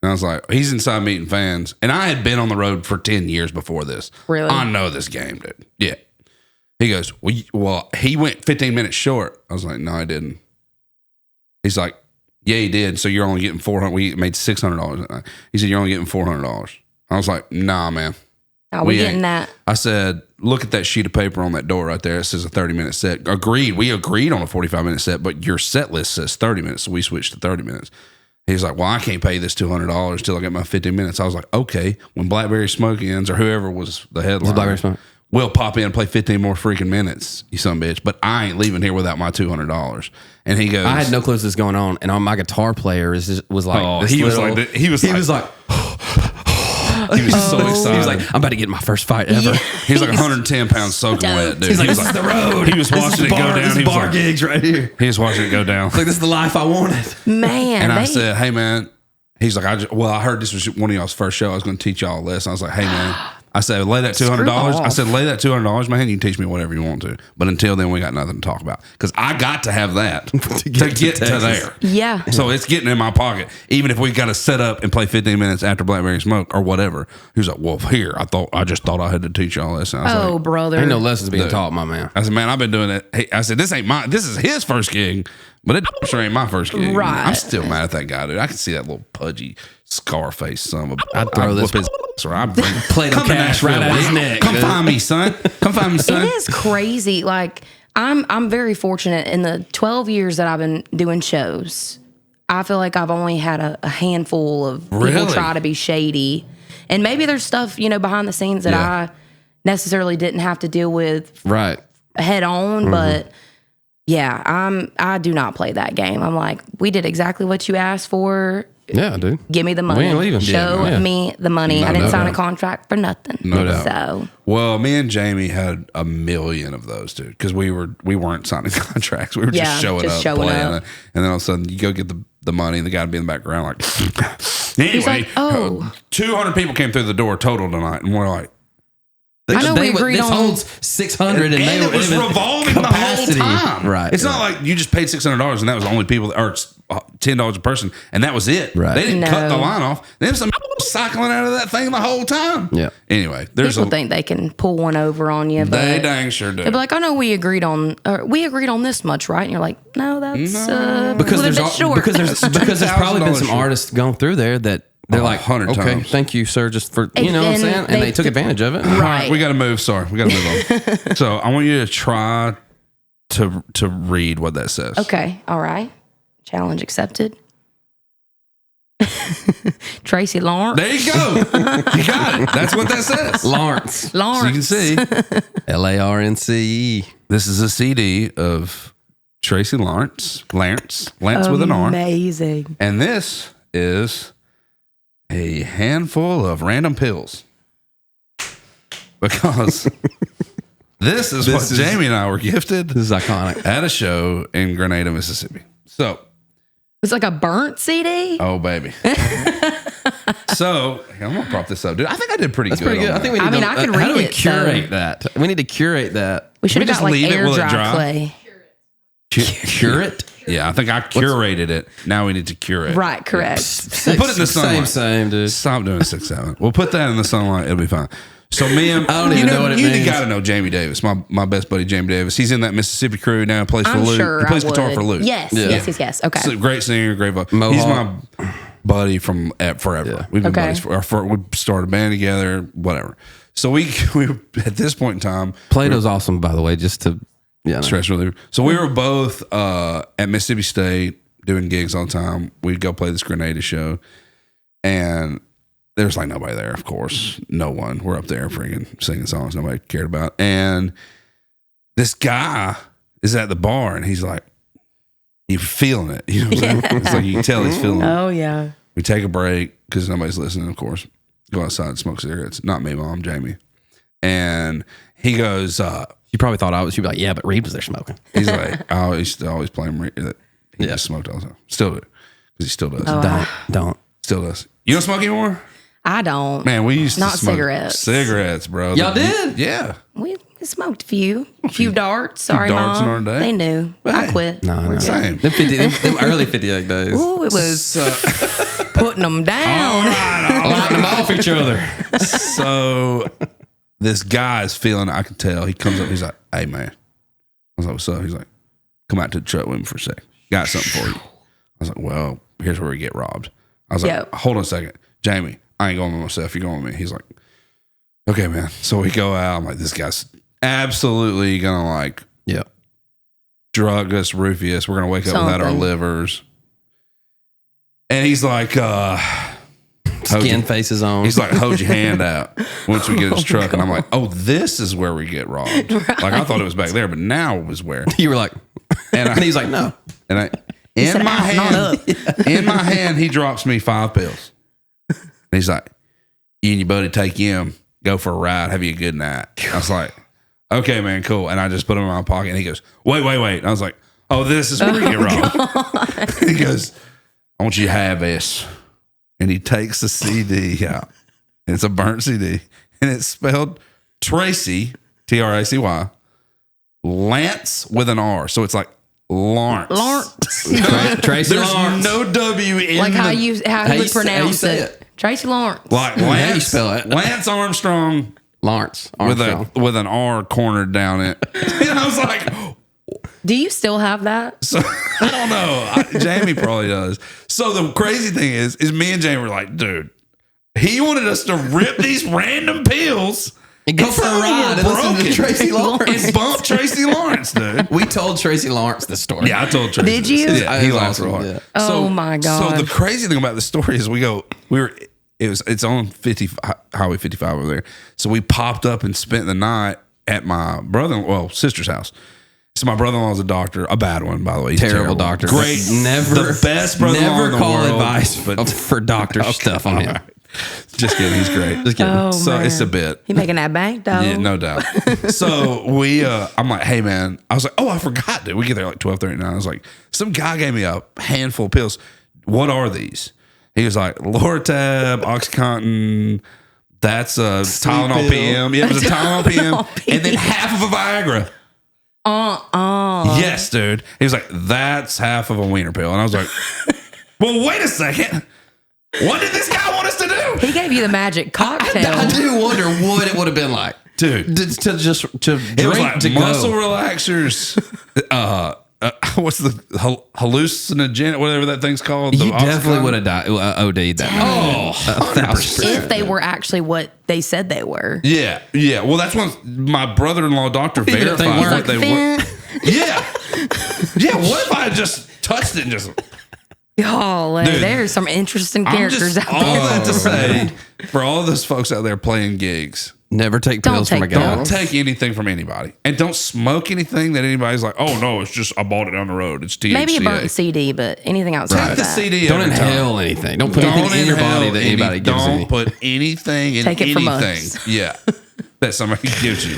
And I was like, he's inside meeting fans. And I had been on the road for 10 years before this. Really? I know this game, dude. Yeah. He goes, well, he went 15 minutes short. I was like, no, I didn't. He's like, yeah, he did. So you're only getting $400. We made $600 that night. He said, you're only getting $400. I was like, nah, man. Are we We getting ain't. that? I said, look at that sheet of paper on that door right there. It says a 30-minute set. Agreed. We agreed on a 45-minute set, but your set list says 30 minutes. So we switched to 30 minutes. He's like, well, I can't pay this $200 till I get my 15 minutes. I was like, okay, when Blackberry Smoke ends or whoever was the headline, Blackberry Smoke. we'll pop in and play 15 more freaking minutes, you son of a bitch. But I ain't leaving here without my $200. And he goes, I had no clue this was going on. And my guitar player was like, oh, this he was little- like, he was he was like, he was so excited. he was like, I'm about to get my first fight ever. he was like 110 pounds soaking wet, dude. He's like, he was this is the road. He was watching it go down. This He is was bar like, gigs right here. he was watching it go down. It's like, this is the life I wanted. Man. And I said, hey, man. He's like, I heard this was one of y'all's first show. I was going to teach y'all a lesson. I was like, hey, man. I said, lay that $200. I said, lay that $200, man. You can teach me whatever you want to. But until then, we got nothing to talk about. Because I got to have that to get to there. Yeah. So it's getting in my pocket. Even if we got to set up and play 15 minutes after Blackberry Smoke or whatever. He was like, well, here, I just thought I had to teach y'all a lesson. I was like, Brother. Ain't no lessons being Dude. taught, my man. I said, man, I've been doing it. Hey, I said, this is his first gig, but it sure ain't my first gig. Right. I'm still mad at that guy, dude. I can see that little pudgy Scarface son of a. I'd throw this his or I'd bring Play-Doh cash right out his neck. Come find me, son. Come find me, son. It is crazy. Like I'm very fortunate in the 12 years that I've been doing shows. I feel like I've only had a handful of people Really? try to be shady. And maybe there's stuff, behind the scenes that I necessarily didn't have to deal with head on, but I do not play that game. I'm like, we did exactly what you asked for. Yeah, dude. Give me the money. We ain't leaving. Show me the money. I didn't sign a contract for nothing. No doubt. So, well, me and Jamie had a million of those, dude, because we weren't signing contracts. We were just showing up, playing it. And then all of a sudden, you go get the money, and the guy would be in the background like, anyway, like, 200 people came through the door total tonight, and we're like, I know we agreed this on holds 600, and it was revolving capacity. the whole time. Right. It's not like you just paid $600 and that was the only people, or $10 a person, and that was it. Right. They didn't cut the line off. Then some cycling out of that thing the whole time. Yeah. Anyway, people think they can pull one over on you. But they dang sure do. They'll be like, "Oh no, we agreed on this much, right?" And you're like, "No, that's because there's there's probably been some artists going through there that. They're like, 100 okay, times. Thank you, sir, just for, what I'm saying? And they took advantage of it. Right. We got to move. Sorry. We got to move on. So I want you to try to read what that says. Okay. All right. Challenge accepted. Tracy Lawrence. There you go. You got it. That's what that says. Lawrence. So you can see. Larnce. This is a CD of Tracy Lawrence. Lance with an R. Amazing. And this is a handful of random pills. Because this is what Jamie and I were gifted. This is iconic. At a show in Grenada, Mississippi. So. It's like a burnt CD? Oh, baby. So, I'm going to prop this up, dude. I think I did pretty good. Pretty good. I think we need I could read how do we it, curate that? We need to curate that. We should have got like air dry dry? clay. Cure it? Yeah, I think I curated it. Now we need to cure it. Right, correct. We'll put it in the sunlight. Same, dude. Stop doing 6-7. We'll put that in the sunlight. It'll be fine. So me and I don't even know what it means. You got to know Jamie Davis, my best buddy Jamie Davis. He's in that Mississippi crew now. Plays for I'm Luke. sure He plays I guitar would. for Luke. Yes. Okay. So, great singer, great voice. Mohawk. He's my buddy from forever. Yeah. We've been buddies we started a band together. Whatever. So we at this point in time, Plato's awesome, by the way. Just to stretch with him. So we were both at Mississippi State doing gigs all the time. We'd go play this Grenada show, and there's like nobody there, of course. No one. We're up there freaking singing songs nobody cared about. And this guy is at the bar, and he's like, you're feeling it. You know what I'm saying? It's like you can tell he's feeling it. Oh, yeah. We take a break because nobody's listening, of course. Go outside and smoke cigarettes. Not me, Mom, Jamie. And he goes, you probably thought she'd be like, yeah, but Reed was there smoking. he's like, I used to always play him that he just smoked all the time. Still do. Because he still does. Oh, Don't. Still does. You don't smoke anymore? I don't. Man, we used to Not smoke cigarettes. Cigarettes, bro. Y'all did? Yeah. We smoked a few darts. Sorry, darts Mom. in our day. They knew. I quit. No. Same. Them early 58 days. Ooh, it was putting them down. Lighting them off each other. So this guy is feeling, I can tell. He comes up, he's like, hey, man. I was like, what's up? He's like, come out to the truck with me for a sec. Got something for you. I was like, well, here's where we get robbed. I was like, hold on a second. Jamie, I ain't going with myself. You're going with me. He's like, okay, man. So we go out. I'm like, this guy's absolutely going to like drug us, roofie us. We're going to wake up without our livers. And he's like, skin faces on. He's like, hold your hand out once we get his truck. And I'm like, oh, this is where we get robbed. Right. Like I thought it was back there, but now it was where. You were like, and he's like, no. And in my hand, he drops me 5 pills. And he's like, you and your buddy take him, go for a ride, have you a good night. I was like, okay, man, cool. And I just put him in my pocket, and he goes, wait. And I was like, oh, this is where we get robbed. He goes, I want you to have this. And he takes the CD out. And it's a burnt CD. And it's spelled Tracy, Tracy, Lance with an R. So it's like Lawrence. Tracy There's Lawrence. no W in Like how he would pronounce say it. Tracy Lawrence. Like How Lance, you spell it? Lance Armstrong Lawrence. with an R cornered down it. And I was like, Do you still have that? so I don't know. Jamie probably does. So the crazy thing is me and Jamie were like, dude, he wanted us to rip these random pills and go for a ride and listen to Tracy Lawrence. and bump Tracy Lawrence, dude. We told Tracy Lawrence this story. Yeah, I told Tracy. Did you? Yeah, he It was laughed awesome, real hard. yeah. Oh, my God. So the crazy thing about the story is we were It's on Highway 55 over there. So we popped up and spent the night at my sister's house. So my brother-in-law's a doctor, a bad one, by the way. He's terrible doctor. Great. The best brother-in-law in the call world, advice but for doctor stuff on him. right. Just kidding. He's great. Just kidding. Oh, So man. it's a bit. He making that bank though. Yeah, no doubt. So I'm like, hey man, I was like, oh, I forgot, dude. We get there like 12:39. I was like, some guy gave me a handful of pills. What are these? He was like, Lortab, OxyContin. That's a Tylenol pill. PM. Yeah, it was a Tylenol PM, and then half of a Viagra. Yes, dude. He was like, that's half of a wiener pill, and I was like, well, wait a second. What did this guy want us to do? He gave you the magic cocktail. I do wonder what it would have been like, Dude, to drink it was like to muscle go. relaxers. What's the hallucinogen, whatever that thing's called? You The definitely OxyContin? would have died. OD'd that. Oh, 1,000%. If they were actually what they said they were. yeah. Well, that's when my brother-in-law doctor Even if they verified weren't. that they were. Yeah. What if I had just touched it and just? Golly, Dude, there's some interesting I'm characters just out all there. that to say for all those folks out there playing gigs. Never take Don't pills from a take guy. Don't take anything from anybody, and don't smoke anything that anybody's like, oh no, it's just I bought it down the road. It's THCA. Maybe a burnt CD, but anything outside Take of the that. CD. Don't every time. inhale anything. Don't put anything in your body that anybody gives you. Don't put anything in Take it from anything. us. Yeah, that somebody gives you.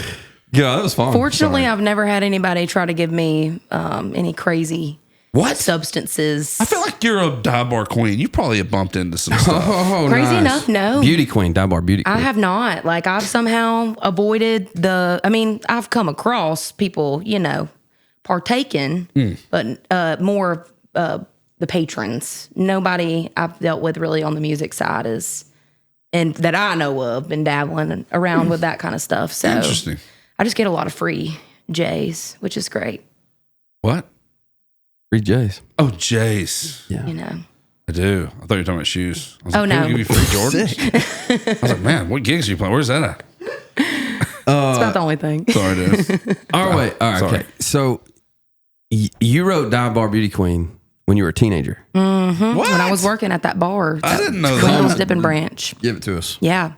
Yeah, that was fun. Fortunately, Sorry. I've never had anybody try to give me any crazy What? substances. I feel like you're a dive bar queen. You probably have bumped into some stuff. Oh, Crazy nice. enough, no. Beauty queen, dive bar beauty queen. I have not. Like, I've somehow avoided I've come across people, partaking, but more the patrons. Nobody I've dealt with really on the music side and that I know of, been dabbling around with that kind of stuff. So Interesting. I just get a lot of free J's, which is great. What? Read J's. Oh, Jace. Yeah. I do. I thought you were talking about shoes. I was Oh, like, no. Give you free Jordans. I was like, man, what gigs are you playing? Where's that at? It's about the only thing. Sorry, dude. All right. Sorry. Okay. So you wrote dive bar beauty queen when you were a teenager. What? When I was working at that bar. I didn't know Wendell's that. Dip and Branch. Give it to us. Yeah.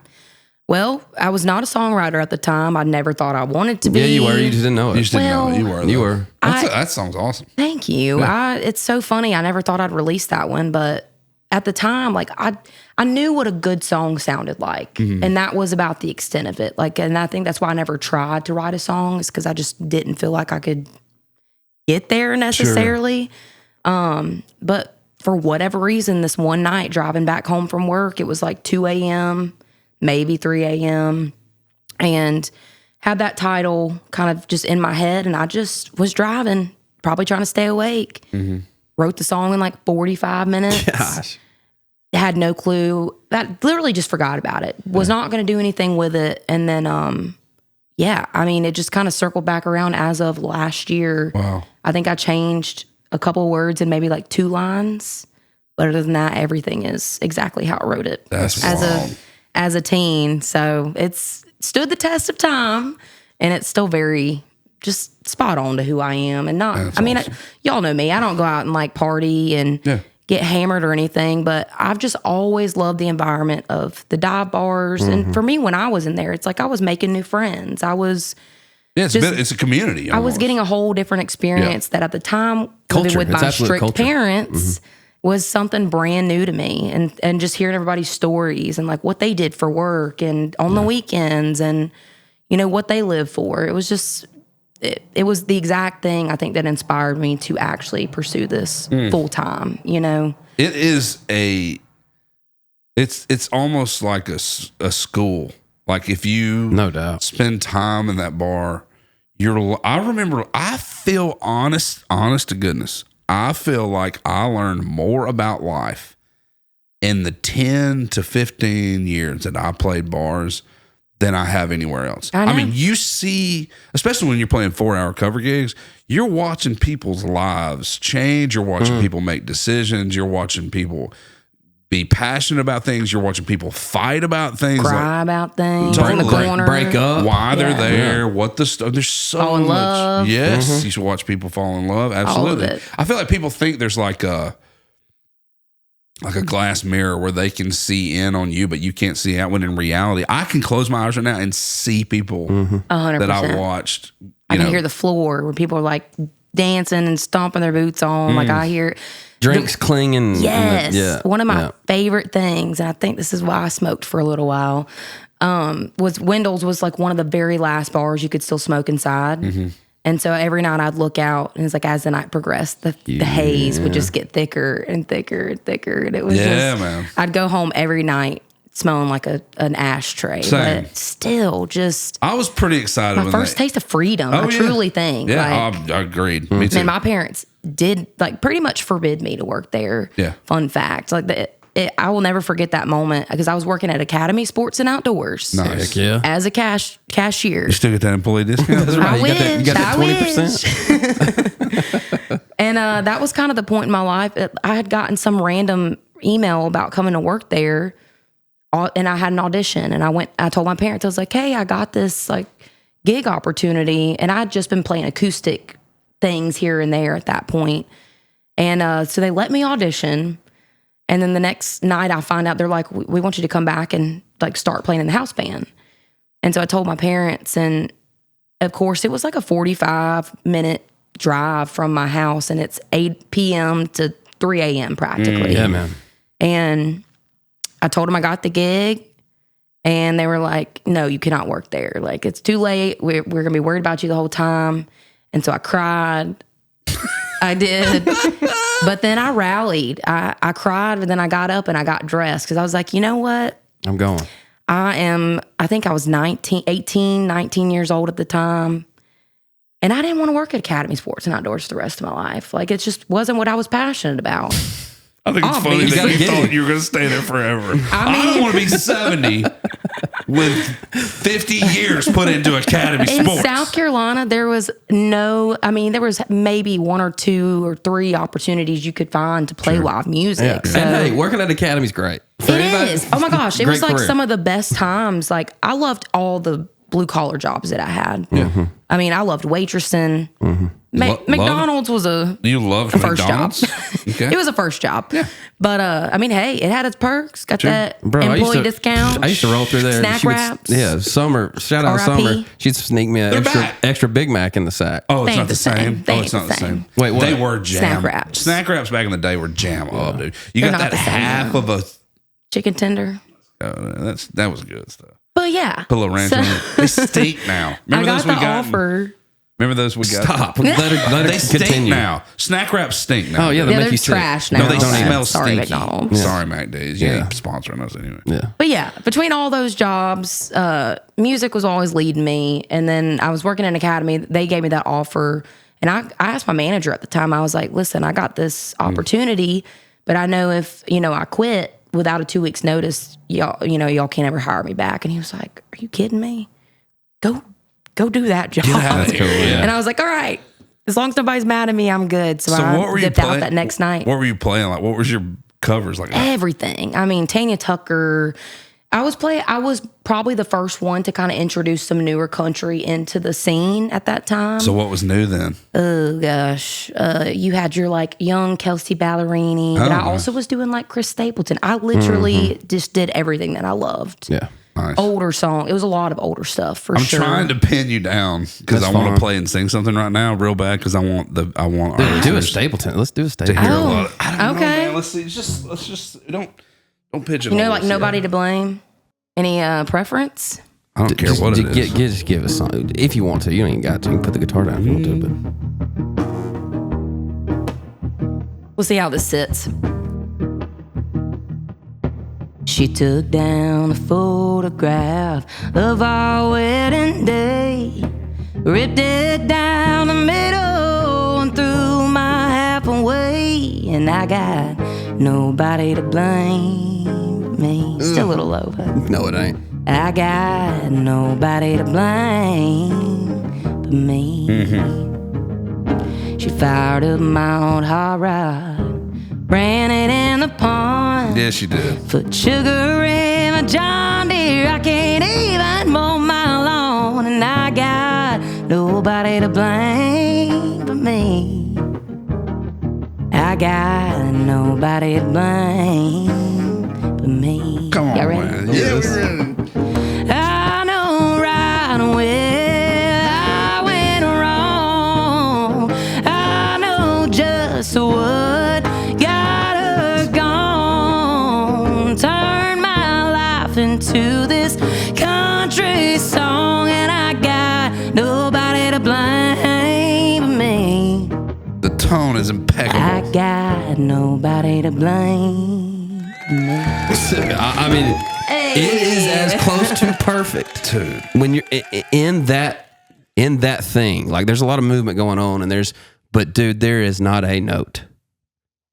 Well, I was not a songwriter at the time. I never thought I wanted to be. Yeah, you were. You just didn't know it. You just didn't know Well, it. You were. You though. were. That song's awesome. Thank you. It's so funny. I never thought I'd release that one, but at the time, like I knew what a good song sounded like, and that was about the extent of it. Like, and I think that's why I never tried to write a song, is because I just didn't feel like I could get there necessarily. But for whatever reason, this one night driving back home from work, it was like 2 a.m., maybe 3 a.m., and had that title kind of just in my head, and I just was driving, probably trying to stay awake. Wrote the song in like 45 minutes. Gosh. Had no clue. That literally just forgot about it. Was not going to do anything with it. And then, it just kind of circled back around as of last year. Wow. I think I changed a couple words and maybe like 2 lines. But other than that, everything is exactly how I wrote it. That's as a teen. So it's stood the test of time, and it's still very just spot on to who I am. And not, y'all know me. I don't go out and like party and get hammered or anything, but I've just always loved the environment of the dive bars. And for me, when I was in there, it's like I was making new friends. It's a community. I was getting a whole different experience that at the time, Culture. living with It's my absolute strict culture. parents, was something brand new to me. And just hearing everybody's stories and like what they did for work and on the weekends and, what they live for. It was just, it was the exact thing I think that inspired me to actually pursue this full time, It is it's almost like a school. Like if you No doubt. spend time in that bar, I feel honest to goodness, I feel like I learned more about life in the 10 to 15 years that I played bars than I have anywhere else. I know. I mean, you see, especially when you're playing 4-hour cover gigs, you're watching people's lives change. You're watching people make decisions. You're watching people be passionate about things. You're watching people fight about things. cry about things in the Totally. corner. Break up. Why they're Yeah. there, what the stuff. There's so Fall in much. love. Yes, you should watch people fall in love. Absolutely. it. I feel like people think there's like a like a glass mirror where they can see in on you, but you can't see out. When in reality, I can close my eyes right now and see people 100%. that I watched. I can hear the floor where people are like dancing and stomping their boots on. Like I hear Drinks clinging. Yes. One of my favorite things, and I think this is why I smoked for a little while, was Wendell's was like one of the very last bars you could still smoke inside. And so every night I'd look out, and it's like as the night progressed, the haze would just get thicker and thicker and thicker. And it was man. I'd go home every night smelling like an ashtray. Same. But still just I was pretty excited. my first taste of freedom. I truly think. Yeah, like, I agreed. Me too. and my parents did like pretty much forbid me to work there. Yeah. Fun fact. Like I will never forget that moment because I was working at Academy Sports and Outdoors. Nice. Heck yeah. As a cashier. You still get that employee discount? That's right. I You got that wish. 20%. And that was kind of the point in my life. I had gotten some random email about coming to work there, and I had an audition. And I told my parents, I was like, hey, I got this like gig opportunity. And I'd just been playing acoustic things here and there at that point. And so they let me audition. And then the next night I find out they're like, we want you to come back and like start playing in the house band. And so I told my parents, and of course it was like a 45-minute drive from my house, and it's 8 p.m. to 3 a.m. practically. Yeah, man. And I told them I got the gig, and they were like, no, you cannot work there. Like, it's too late. We're going to be worried about you the whole time. And so I cried. I did. But then I rallied. I cried, and then I got up and I got dressed because I was like, you know what? I'm going. I think I was 19 years old at the time. And I didn't want to work at Academy Sports and Outdoors the rest of my life. Like, it just wasn't what I was passionate about. I think it's funny that you thought you were going to stay there forever. I don't want to be 70 with 50 years put into Academy Sports. In South Carolina, there was maybe 1 or 2 or 3 opportunities you could find to play live music. Yeah. So And hey, working at Academy's great. it is. Oh my gosh. It was like career. some of the best times. Like, I loved all the blue collar jobs that I had. I mean, I loved waitressing. McDonald's was You loved first McDonald's? job. Okay. It was a first job. Yeah. But I mean, hey, it had its perks. Got that Bro, employee discount. I used to roll through there. Snack She would- wraps. Yeah, Summer. Shout out R.I.P. Summer. She'd sneak me an extra Big Mac in the sack. Oh, it's They not ain't the the same. same. They Oh, ain't it's not the the same. same. Wait, what? They were jam. Snack wraps. Snack wraps back in the day were jam up, dude. You They're got not that the same half now. of a. Chicken tender. That was good stuff. But yeah. Put a little ranch So- on it. They stink now. I Remember got those the we got? offer. Remember those we got? Stop. Let They it stink continue. now. Snack wraps stink now. Oh, yeah. Yeah, They make they're you sick. trash now. No, they Don't smell ask. Sorry, stinky. McDonald's. Sorry, Mac Days. You Yeah. ain't sponsoring us anyway. Yeah. But yeah, between all those jobs, music was always leading me. And then I was working in Academy. They gave me that offer. And I asked my manager at the time, I was like, listen, I got this opportunity, but I know if, I quit without a 2 weeks notice, y'all can't ever hire me back. And he was like, are you kidding me? Go do that job. That's cool, yeah. And I was like, all right, as long as nobody's mad at me, I'm good. So So I what were you dipped out playing? that next night. What were you playing? Like, what was your covers like? Everything. I mean, Tanya Tucker. I was probably the first one to kind of introduce some newer country into the scene at that time. So what was new then? Oh gosh, you had your like young Kelsey Ballerini, but I also was doing like Chris Stapleton. I literally just did everything that I loved. Yeah. Nice. Older song. It was a lot of older stuff for I'm sure. trying to pin you down because I That's want fine. to play and sing something right now real bad because I want Do a listeners Stapleton. Let's do a to Stapleton. hear a Oh, lot. I don't know, okay. man. Let's see. Let's just don't pitch it. Like nobody to blame. Any preference? I don't care what it is. Just give us some. If you want to. You don't even got to. You can put the guitar down if you want to. But We'll see how this sits. She took down a photograph of our wedding day, ripped it down the middle and threw my halfway, and I got nobody to blame me. Still a little low, but no, it ain't. I got nobody to blame but me. She fired up my old hot rod, ran it in the pond. Yeah, she did. Put sugar in my John Deere. I can't even mow my lawn, and I got nobody to blame but me. I I got nobody to blame but me. Come on, Y'all ready? man. Yes. I know right where I went wrong. I know just what got her gone. Turn my life into this country song, and I got nobody to blame but me. The tone is impeccable. I got nobody to blame but me. I mean, it is as close to perfect, Dude. when you're in that thing. Like, there's a lot of movement going on, but dude, there is not a note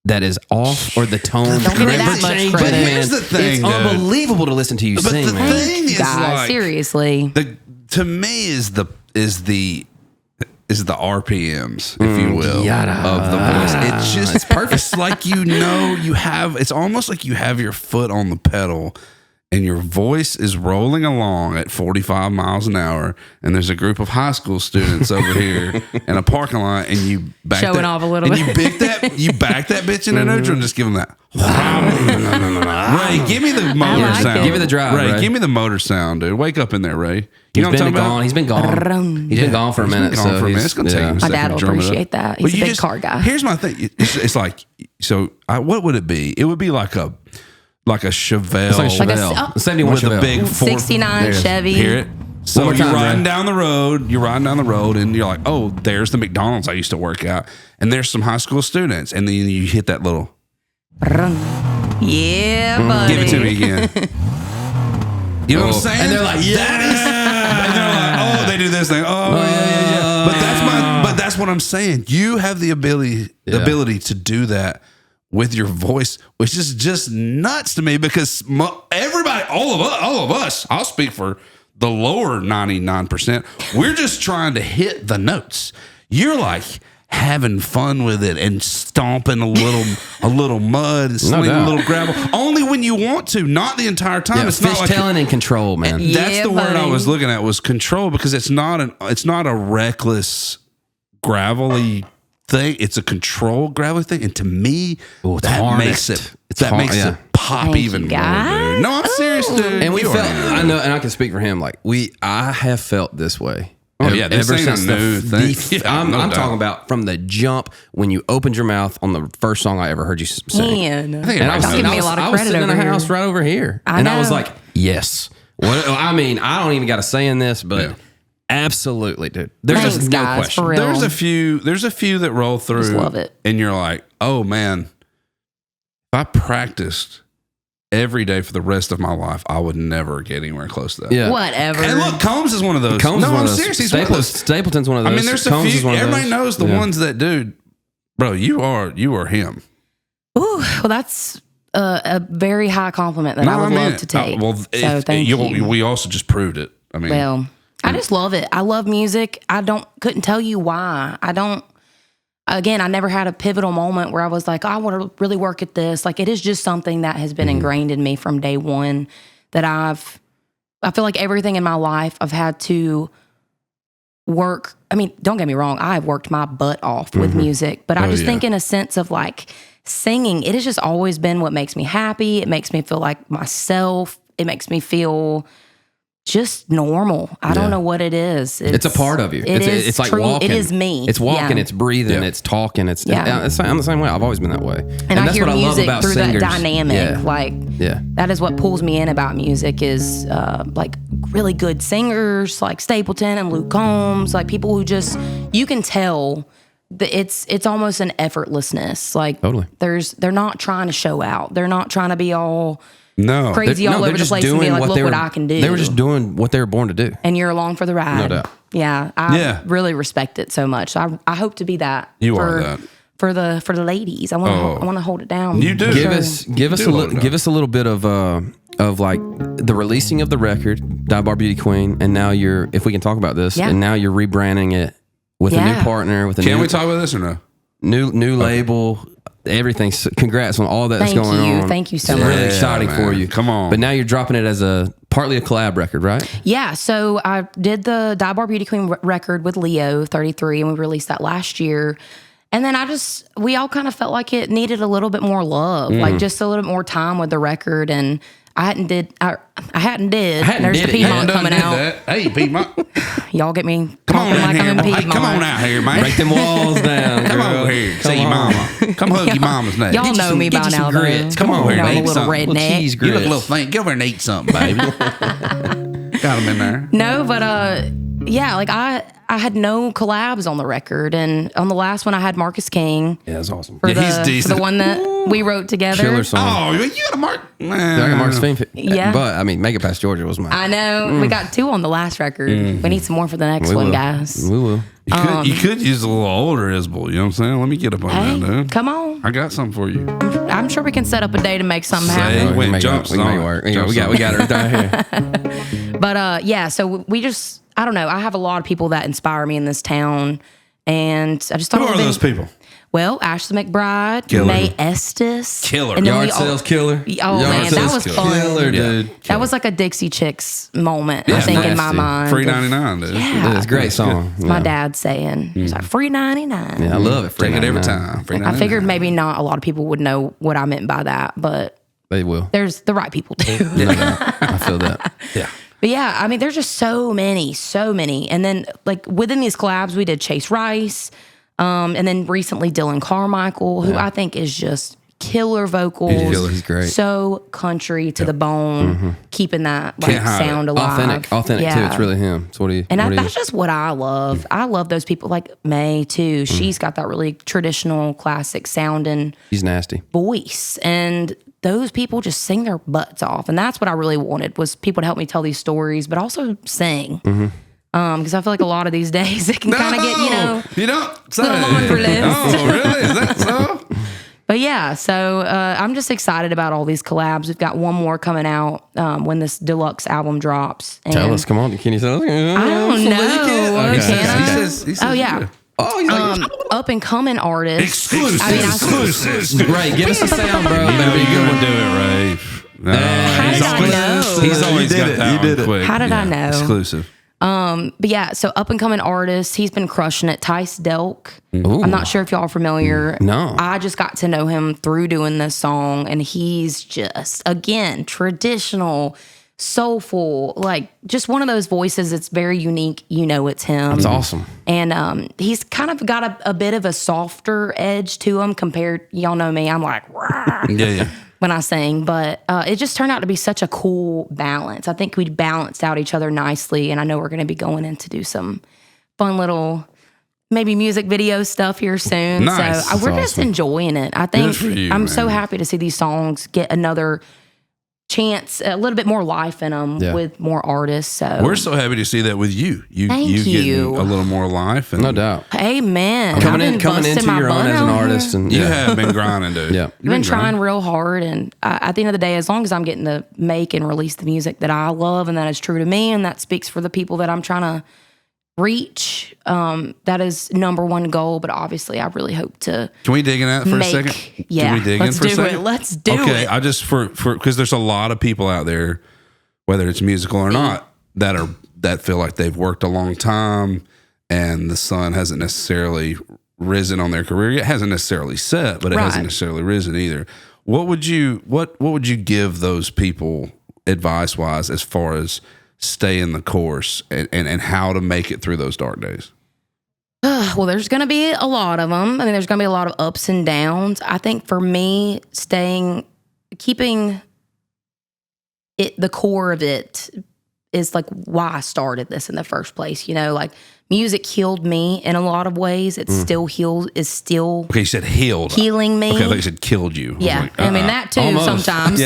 that is off, or the tone Don't give me that never much changes, credit. But here's man. the thing, it's dude. unbelievable to listen to you But sing, the man. thing is, God, like, seriously. to me is the RPMs, if you will, of the voice. It's perfect. It's like, it's almost like you have your foot on the pedal and your voice is rolling along at 45 miles an hour, and there's a group of high school students over here in a parking lot, and you back Showing that, off a little and bit. you back that bitch in a neutral and just give them that. Ray, give me the motor like sound. it. Give me the drive, Ray. Give me the motor sound, dude. Wake up in there, Ray. You know what I'm talking about? He's been gone. He's been gone for a minute. He's been gone for a minute. It's gonna take him a My second dad to will drum it up. appreciate that. But He's a you big car guy. Here's my thing. It's like, what would it be? It would be like a Chevelle. It's like a Like a- Chevelle. 71 with a Chevelle. big 69 Chevy. Hear it? So more you're time, riding man. down the road. You're riding down the road, and you're like, "Oh, there's the McDonald's I used to work at, and there's some high school students." And then you hit that little. Yeah, buddy. Give it to me again. You know what I'm saying? And they're like, That is, and they're like, oh, they do this thing. Oh, yeah. But that's what I'm saying. You have the ability to do that with your voice, which is just nuts to me, because everybody, all of us, I'll speak for the lower 99%. We're just trying to hit the notes. You're like having fun with it and stomping a little mud and slinging a little gravel, only when you want to, not the entire time. Yeah, It's not like fishtailing and control, man. that's Yeah, the word I buddy. was looking at, was control, because it's not a reckless gravelly thing. It's a control gravelly thing, and to me, Ooh, it's that makes harnessed. it pop Thank even you, more, guys. dude. No, I'm serious, dude. And we You felt, are. I know, and I can speak for him. Like I have felt this way. Oh, yeah, this ever ain't a since new thing. Yeah, I'm no doubt. talking about from the jump when you opened your mouth on the first song I ever heard you sing. Man. I think And I was, Don't give me a lot of I was credit sitting in a over house here. right over here, I and I was know. like, "Yes." What? I mean, I don't even got to say in this, but Yeah. absolutely, dude. There's Thanks, just no guys, question. for real. There's a few that roll through, Just love it. and you're like, oh man, if I practiced every day for the rest of my life, I would never get anywhere close to that. Yeah. Whatever. And look, Combs is one of those. Combs is no, one I'm of those. serious. He's one of those. Stapleton's one of those. I mean, there's a Combs is few. one of Everybody those. knows the Yeah. ones that, dude, bro, you are him. Ooh, well, that's a very high compliment that I would love to take. So thank you. We also just proved it. I mean, Well, I just love it. I love music. Couldn't tell you why. Again, I never had a pivotal moment where I was like, oh, I want to really work at this. Like, it is just something that has been ingrained in me from day one, that I feel like everything in my life I've had to work. I mean, don't get me wrong. I've worked my butt off with music, but I just think in a sense of like singing, it has just always been what makes me happy. It makes me feel like myself. It makes me feel just normal. I don't know what it is. It's a part of you. It's like true. walking. It is me. It's walking. Yeah. It's breathing. Yeah. It's talking. I'm the same way. I've always been that way. And I that's hear what I love music about through singers. that dynamic. Yeah. Like, Yeah. that is what pulls me in about music is like really good singers like Stapleton and Luke Combs, like people who just, you can tell that it's almost an effortlessness. Like Totally. they're not trying to show out. They're not trying to be all no, crazy all they're over the just place and be doing like, look they what were- I can do. They were just doing what they were born to do. and you're along for the ride. No doubt. Yeah. I really respect it so much. So I hope to be that. You for, are that. For the ladies. I want to hold it down. You do. Give Sure. us a little bit of like the releasing of the record, Die Bar Beauty Queen, and now if we can talk about this, Yeah. and now you're rebranding it with a new Yeah. partner, with a Can new we talk about this or no? new label, everything. Congrats on all that's Thank going you. on. Thank you so It's much. really Yeah, exciting man. for you. Come on. But now you're dropping it as partly a collab record, right? Yeah, so I did the Die Bar Beauty Queen record with Leo 33, and we released that last year. And then we all kind of felt like it needed a little bit more love, like just a little bit more time with the record. And I hadn't did. There's the Piedmont coming out. Hey, Piedmont. Y'all get me Come on talking like in I'm in here. Piedmont. Come on out here, man. Break them walls down. Come girl. over here. Come See your on. mama. Come hug your mama's neck. Y'all know me by now, though. grits. Come on You here, know I'm baby. a little Something. redneck. Cheese You look a grits. little faint. Get over here and eat something, baby. Got them in there. No, but yeah, like I had no collabs on the record, and on the last one I had Marcus King Yeah, that's awesome. for, Yeah, he's for decent. the one that we wrote together. Killer song. Oh, you got a mark. Man. I got Mark's theme. Yeah. But I mean, Make It Past Georgia was mine. I know we got 2 on the last record. We need some more for the next We one, will. guys. We will. You could use a little older Isbel. You know what I'm saying? Let me get up on Hey, that, dude. come on! I got something for you. I'm sure we can set up a day to make something Say happen. it. We can make it jumps work. We can make it on it. work. Yeah, Jumps we on got it right here. But yeah, so we just, I don't know. I have a lot of people that inspire me in this town, and I just thought Who it are would've those been- people? Well, Ashley McBride, Killer. May Estes, Killer. and then Yard we all- sales killer. Oh Yard man, that sales was killer. fun. Killer, dude. That was like a Dixie Chicks moment, I Yeah, think, in my nasty. mind. Free 99, dude. Yeah. It's a great song. It's my dad saying, it's like free 99. Yeah, I love it. Take it every 99. time. Free I 99. figured maybe not a lot of people would know what I meant by that, but They will. there's the right people do. No doubt. I feel that. Yeah. But yeah, I mean, there's just so many. And then like within these collabs, we did Chase Rice, and then recently Dylan Carmichael, who I think is just killer vocals. He's great. So country to the bone, keeping that like Can't hide sound it. alive. Authentic too. It's really him. It's what he. And what he that's is. just what I love. I love those people like May too. She's got that really traditional, classic sounding He's nasty. voice, and those people just sing their butts off. And that's what I really wanted, was people to help me tell these stories, but also sing. Because I feel like a lot of these days it can kind of get, You don't say. little laundry list. Oh, really? Is that so? But yeah, so I'm just excited about all these collabs. We've got one more coming out when this deluxe album drops. And Tell us. Come on. Can you tell us? I don't know. Okay. Can I? He says, Oh yeah. Oh, he's like, Up and coming artists. Exclusive. I mean, Exclusive. great. Give us a sound, bro. Better be You're good. gonna do it, Ray. No, How did I know? He's always You did got it. that You did one it. quick. How did I know? Exclusive. But yeah, so up and coming artist, he's been crushing it. Tice Delk. Ooh. I'm not sure if y'all are familiar. No. I just got to know him through doing this song, and he's just, again, traditional, soulful, like just one of those voices that's very unique. You know, it's him. It's awesome. And he's kind of got a bit of a softer edge to him compared, y'all know me, I'm like, "Rah," Yeah. when I sing, but it just turned out to be such a cool balance. I think we balanced out each other nicely, and I know we're going to be going in to do some fun little maybe music video stuff here soon. Nice. So we're That's just awesome. enjoying it. I think for you, I'm so man. happy to see these songs get another chance, a little bit more life in them Yeah. with more artists. So We're so happy to see that with you. Thank you getting you. a little more life. And No doubt. amen. I've Coming been into busting my your own butt as an out here. artist, and You have been grinding, dude. Yeah. I've been trying real hard, and at the end of the day, as long as I'm getting to make and release the music that I love and that is true to me and that speaks for the people that I'm trying to reach, that is number one goal. But obviously, I really hope to Can we dig in that for a second? Yeah, Can we dig let's in for do a second? it. Let's do okay, it. I just for because there's a lot of people out there, whether it's musical or not, that feel like they've worked a long time and the sun hasn't necessarily risen on their career. It hasn't necessarily set, but it hasn't Right. necessarily risen either. What would you give those people advice wise as far as staying the course and how to make it through those dark days? Well, there's going to be a lot of them. I mean, there's going to be a lot of ups and downs. I think for me, keeping it, the core of it is like why I started this in the first place. You know, like music healed me in a lot of ways. It still is still Okay, you said healed. healing me. Okay, I thought you said killed you. was Yeah, like, I mean that too Almost. sometimes.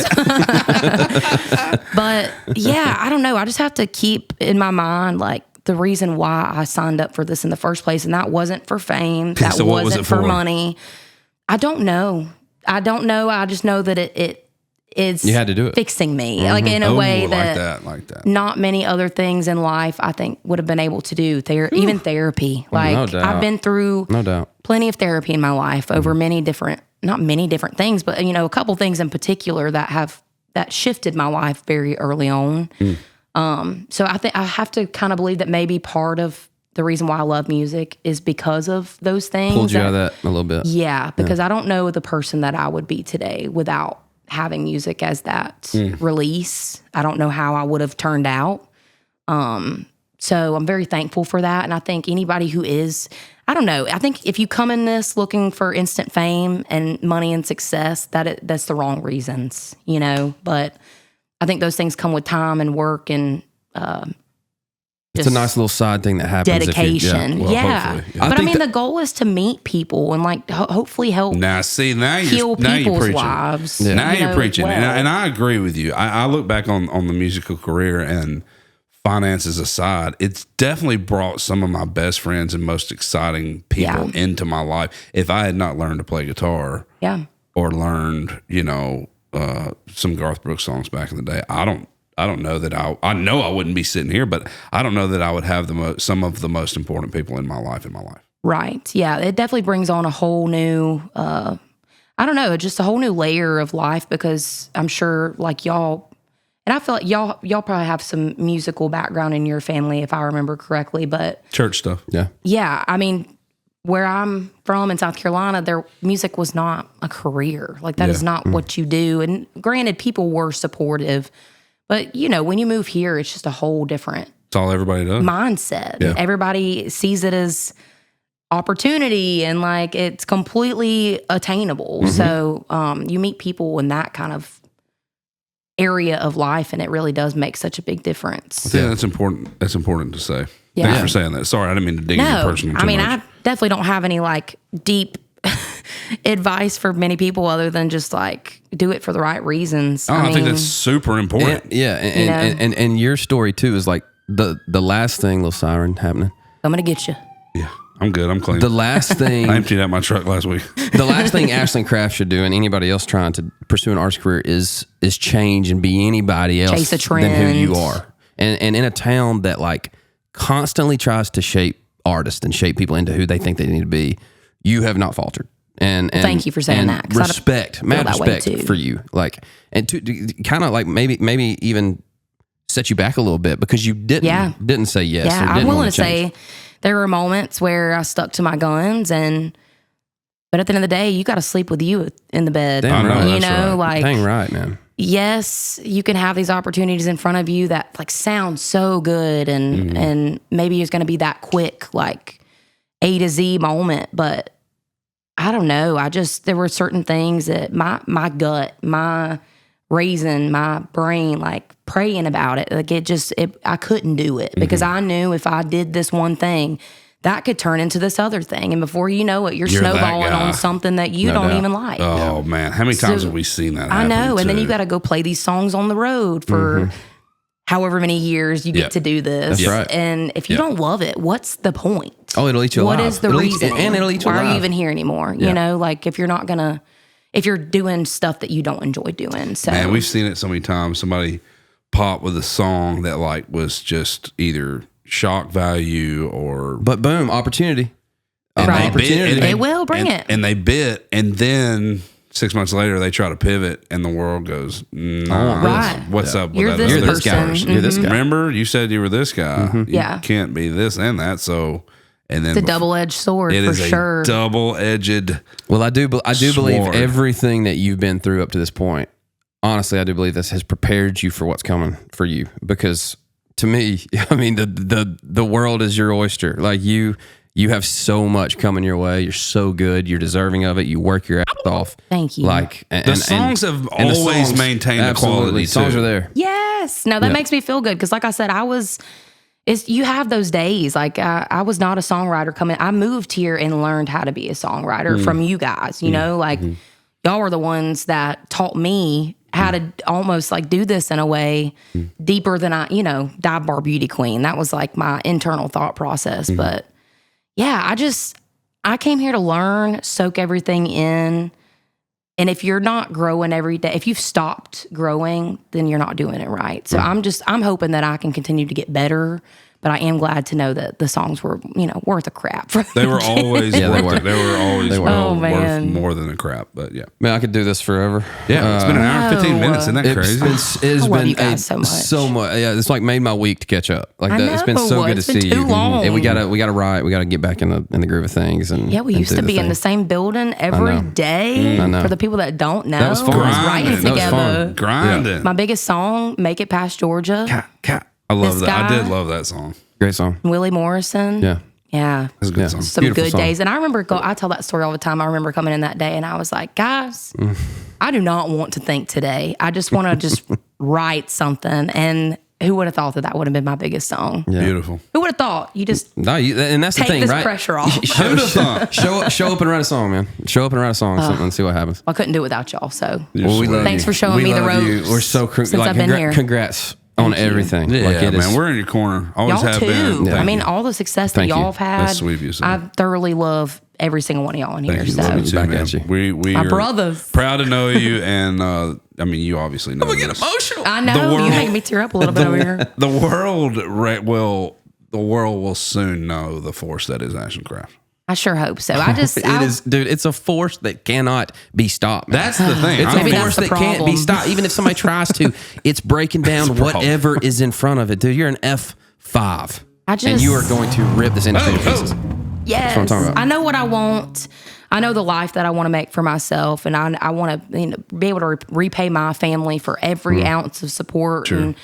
But yeah, I don't know. I just have to keep in my mind like the reason why I signed up for this in the first place, and that wasn't for fame. That So what was wasn't it for for? money. I don't know. I just know that it is. You had to do it. Fixing me like in a Oh, way that like that. not many other things in life I think would have been able to do. Even therapy. Like no doubt. I've been through No doubt. plenty of therapy in my life over not many different things, but a couple things in particular that shifted my life very early on. So I think I have to kind of believe that maybe part of the reason why I love music is because of those things. Pulled you out of that a little bit. Yeah, because I don't know the person that I would be today without having music as that release. I don't know how I would have turned out. So I'm very thankful for that. And I think anybody who is, I don't know, I think if you come in this looking for instant fame and money and success, that's the wrong reasons, you know? But I think those things come with time and work and it's a nice little side thing that happens. Dedication. Well, But I mean, the goal is to meet people and like hopefully help now heal people's lives. Yeah. Now you're preaching. Well. And I agree with you. I look back on the musical career and finances aside, it's definitely brought some of my best friends and most exciting people into my life. If I had not learned to play guitar or learned, some Garth Brooks songs back in the day, I don't know that I know I wouldn't be sitting here, but I don't know that I would have some of the most important people in my life. Right. Yeah. It definitely brings on a whole new, I don't know, just a whole new layer of life because I'm sure like y'all, and I feel like y'all probably have some musical background in your family, if I remember correctly, but church stuff. Yeah. Yeah. I mean, where I'm from in South Carolina, their music was not a career. Like that is not what you do. And granted, people were supportive, but when you move here, it's just a whole different It's all everybody does. mindset. Yeah. Everybody sees it as opportunity and like it's completely attainable. So you meet people in that kind of area of life, and it really does make such a big difference. I think that's important. That's important to say. Yeah. Thanks for saying that. Sorry, I didn't mean to dig into your personal too much. I definitely don't have any like deep advice for many people other than just like do it for the right reasons. I think that's super important. And your story too is like the last thing, little siren happening. I'm gonna get you. Yeah, I'm good. I'm clean. The last thing I emptied out my truck last week. The last thing Ashland Craft should do, and anybody else trying to pursue an arts career, is change and be anybody else Chase a trend. than who you are. And in a town that like constantly tries to shape artists and shape people into who they think they need to be, you have not faltered. And thank you for saying that. Mad respect for you. Like, and to kind of like maybe even set you back a little bit because you didn't say yes. Yeah, I'm willing to say there were moments where I stuck to my guns, but at the end of the day, you got to sleep with you in the bed. Damn right. Dang right, man. Yes, you can have these opportunities in front of you that like sound so good, and maybe it's going to be that quick, like A to Z moment, but I don't know. There were certain things that my gut, my reason, my brain, like praying about it, like I couldn't do it because I knew if I did this one thing, that could turn into this other thing. And before you know it, you're snowballing on something that you don't even like. Oh man. How many times have we seen that happen? I know. And then you got to go play these songs on the road for however many years you get to do this. That's right. And if you don't love it, what's the point? Oh, it'll eat you alive. What is the reason? It'll eat you alive. Why are you even here anymore? Yeah. You know, like if you're doing stuff that you don't enjoy doing. So man, we've seen it so many times. Somebody pop with a song that like was just either shock value or but boom, opportunity. Right. Opportunity. It will bring it. And they bit, and then 6 months later they try to pivot, and the world goes, nah, right. what's up with You're that? this You're this guy. person. You're this guy. Remember, you said you were this guy. You Yeah. can't be this and that. So, and then It's a double-edged sword it for is sure. a double-edged. Well, I do believe sword. everything that you've been through up to this point. Honestly, I do believe this has prepared you for what's coming for you. Because to me, I mean, the world is your oyster. Like you have so much coming your way. You're so good. You're deserving of it. You work your ass off. Thank you. Like The songs have always maintained the quality. Songs too. are there. Yes. No, that makes me feel good because, like I said, you have those days. Like I was not a songwriter coming. I moved here and learned how to be a songwriter from you guys. You know, like y'all were the ones that taught me how to almost like do this in a way deeper than dive bar beauty queen. That was like my internal thought process. But yeah, I came here to learn, soak everything in. And if you're not growing every day, if you've stopped growing, then you're not doing it right. So I'm hoping that I can continue to get better, But I am glad to know that the songs were, worth a crap. They were always Yeah, they were. They were always They were. worth more than a crap. But yeah. Man, I could do this forever. Yeah, it's been an hour and 15 minutes. Isn't that It's crazy? it's I love been you guys so much. so much. Yeah, it's like made my week to catch up. Like I that. It's been so know. good It's to been see too you. long. And we gotta write. We gotta get back in the groove of things. And Yeah, we and used do to be in thing. the same building every day. I know. For the people that don't know, That was fun. writing That was together. fun. Grinding. My biggest song, "Make It Past Georgia," I love This that. I guy- did love that song. Great song. Willie Morrison. Yeah. Yeah. It's a good Yeah. song. Some Beautiful good song. days. And I remember, I tell that story all the time. I remember coming in that day and I was like, guys, I do not want to think today. I just want to just write something. And who would have thought that would have been my biggest song? Yeah. Beautiful. Who would have thought? You just No, and that's take the thing, this right? pressure off. Show up and write a song, man. Show up and write a song, something, and see what happens. I couldn't do it without y'all. So Well, we love Thanks you. for showing We me the love you. ropes We're so since I've been here. Congrats on everything. Yeah, Like it man. is. We're in your corner. Always y'all have too. been. I Thank mean, you. all the success that Thank you. y'all have had. That's sweet of you, son. I thoroughly love every single one of y'all in here. Thank you. So Love you too, Back man. at you. We my are brothers. proud to know you, and I mean, you obviously know. get this. emotional. I know world- you make me tear up a little bit over here. The world will soon know the force that is Ashland Craft. I sure hope so. I just It is, dude. It's a force that cannot be stopped. Man. That's the thing. It's Maybe a that's force the that can't be problem. stopped. Even if somebody tries to, it's breaking down That's the problem. whatever is in front of it, dude. You're an F5, and just- you are going to rip this industry to pieces. Yes, what I'm talking about. I know what I want. I know the life that I want to make for myself, and I want to be able to repay my family for every ounce of support and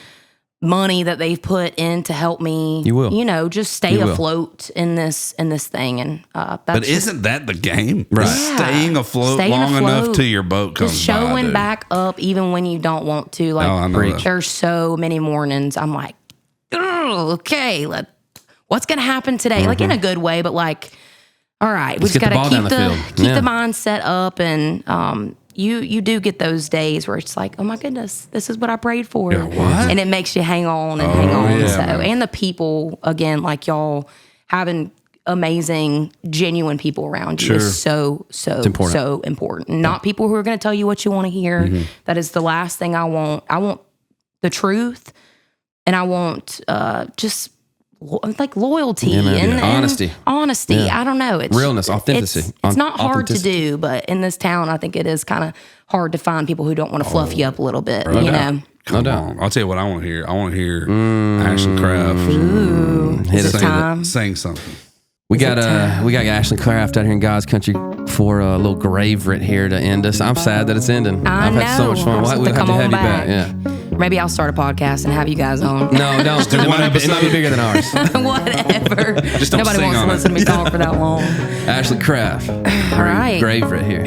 money that they've put in to help me. You will. Just stay You will. afloat in this thing, and that's But just, isn't that the game? Right. Yeah. Staying afloat Staying long afloat. enough till your boat comes just by, showing dude. back up even when you don't want to. Like Oh, I know that. there's so many mornings I'm like, "Ugh, okay, what's gonna happen today? Like in a good way, but like, all right, we Let's just get the gotta ball down keep the the field. keep Yeah. the mindset up, and you do get those days where it's like, oh my goodness, this is what I prayed for, Yeah, what? and it makes you hang on and hang on. yeah, So man. and the people again, like y'all having amazing, genuine people around you is so important. so important. Not people who are going to tell you what you want to hear. Mm-hmm. That is the last thing I want. I want the truth, and I want just like loyalty Yeah, man. and Honesty. Honesty. Yeah. I don't know. It's Realness, authenticity. It's not hard to Authenticity. do, but in this town, I think it is kind of hard to find people who don't want to fluff you up a little bit. You know. Come doubt. on. I'll tell you what I want to hear. I want to hear Ashland Craft Hit Is us. it time? sing something. We got Ashland Craft out here in God's country for a little grave writ here to end us. I'm sad that it's ending. I I've know. had so much fun. I'm We'll supposed have to to come have on you back. back. Yeah. Maybe I'll start a podcast and have you guys on. No, don't. do one It might be bigger than ours. Whatever. Just don't Nobody sing wants to on it. listen to me talk for that long. Ashland Craft. All right. Grave writ here.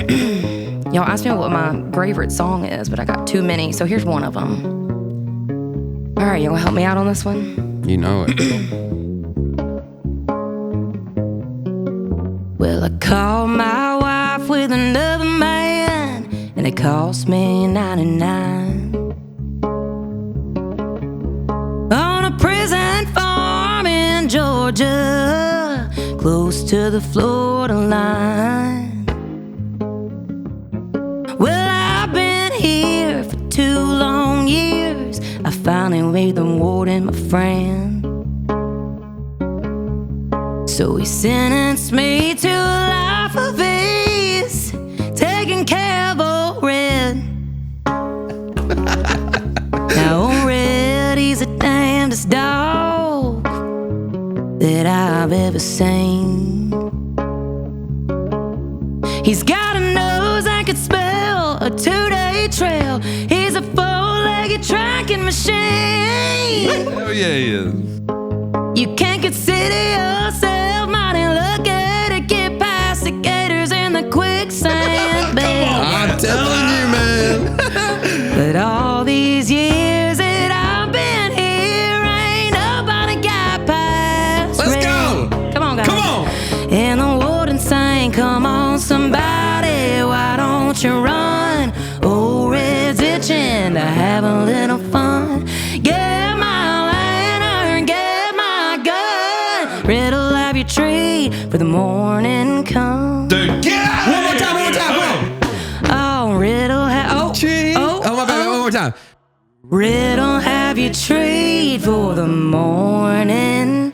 Y'all asked me what my favorite song is, but I got too many, so here's one of them. All right, you gonna help me out on this one? You know it. Well, I called my wife with another man, and it cost me 99 on a prison farm in Georgia, close to the Florida line. Well, I've been here for 2 long years. I finally made the warden my friend. So he sentenced me to a life of ease, taking care of old Red. Now old Red, he's the damnedest dog that I've ever seen. He's got a nose that could spell a 2-day trail. He's a 4-legged tracking machine. Hell yeah, he is. You can't consider yourself mighty lucky to get past the gators and the quicksand bed. I'm telling you, man. But all these years that I've been here, ain't nobody got past. Let's Red. go. Come on, guys. Come on. And the warden sang, come on, somebody, why don't you run? Old Red's itching to have a little fun. Get my lantern, get my gun. Red'll have your treat for the morning come. Dude, get out! One more time. Oh, Red'll have, Oh, my bad. One more time. Red'll have your treat for the morning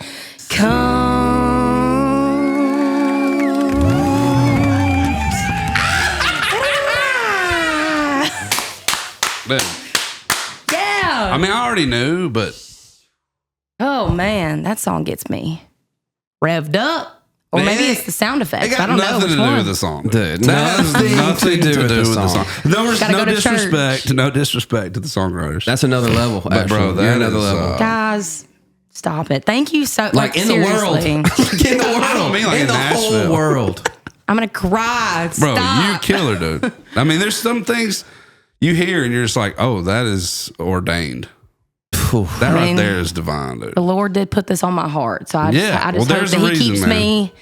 Dude. Yeah. I mean, I already knew, but Oh man, that song gets me revved up. Or maybe it's the sound effects. It got I don't know nothing which to do one. with the song. Dude, That has nothing to do with the song. Gotta No go to disrespect. No disrespect to the songwriters. That's another level. But bro, You're that another is, level. Guys, stop it. Thank you so Like in the world. seriously. Like in the world. I don't mean like in in the Nashville. whole world. I'm gonna cry. Bro, Stop. you killer, dude. I mean, there's some things you hear and you're just like, oh, that is ordained. That right there is divine, dude. The Lord did put this on my heart, so I just hope there's that a He reason, keeps man. me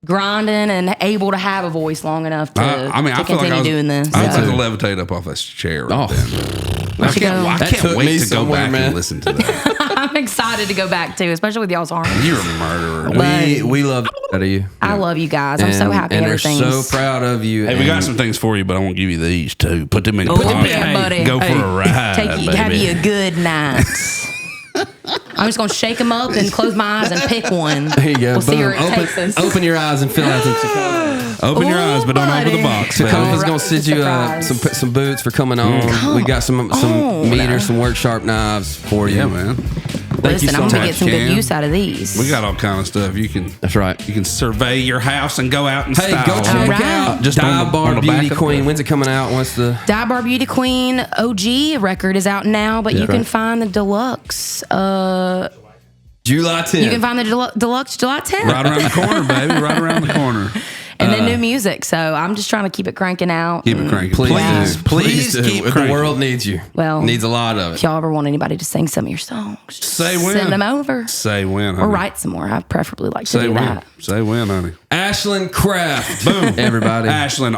grinding and able to have a voice long enough to, I mean, to I feel like continue doing this. I was So. like to levitate up off this chair. Right Oh. I can't That took wait me to go somewhere, back man. and listen to that. I'm excited to go back to, especially with y'all's harmony. You're a murderer. dude. But- We love out of you. I love you guys. I'm so happy and they're everything's so proud of you. Hey, we got some things for you, but I won't give you these too. Put them in your Put them pocket. in, buddy. Go for Hey, a ride, take you, baby. have you a good night. I'm just gonna shake them up and close my eyes and pick one. There you go. We'll see Boom. where it takes us. Open your eyes and fill out some Chicago. Open your Ooh, eyes, but don't open buddy. the box. Chicago's baby. gonna send you Surprise. some boots for coming on. We got some meters, some work sharp knives for you. Yeah, man. Thank you Listen, so I'm gonna much. get some good Cam. use out of these. We got all kind of stuff. You can That's right. survey your house and go out and Hey, style. go check All right. out Just on Dive the- Bar on the back Beauty of the Queen. book. When's it coming out? What's the Dye Bar Beauty Queen OG record is out now, but you can find the deluxe. July 10th? You can find the deluxe July 10th. Right around the corner, baby. Right around the corner. And then new music. So I'm just trying to keep it cranking out. Keep it cranking. Please, Please do. keep The cranking. world needs you. Well, needs a lot of If it. y'all ever want anybody to sing some of your songs, just Say when. send them over. Say when, Or honey. write some more. I preferably like to Say do when. that. Say when, honey. Ashland Craft. Boom. Everybody. Ashland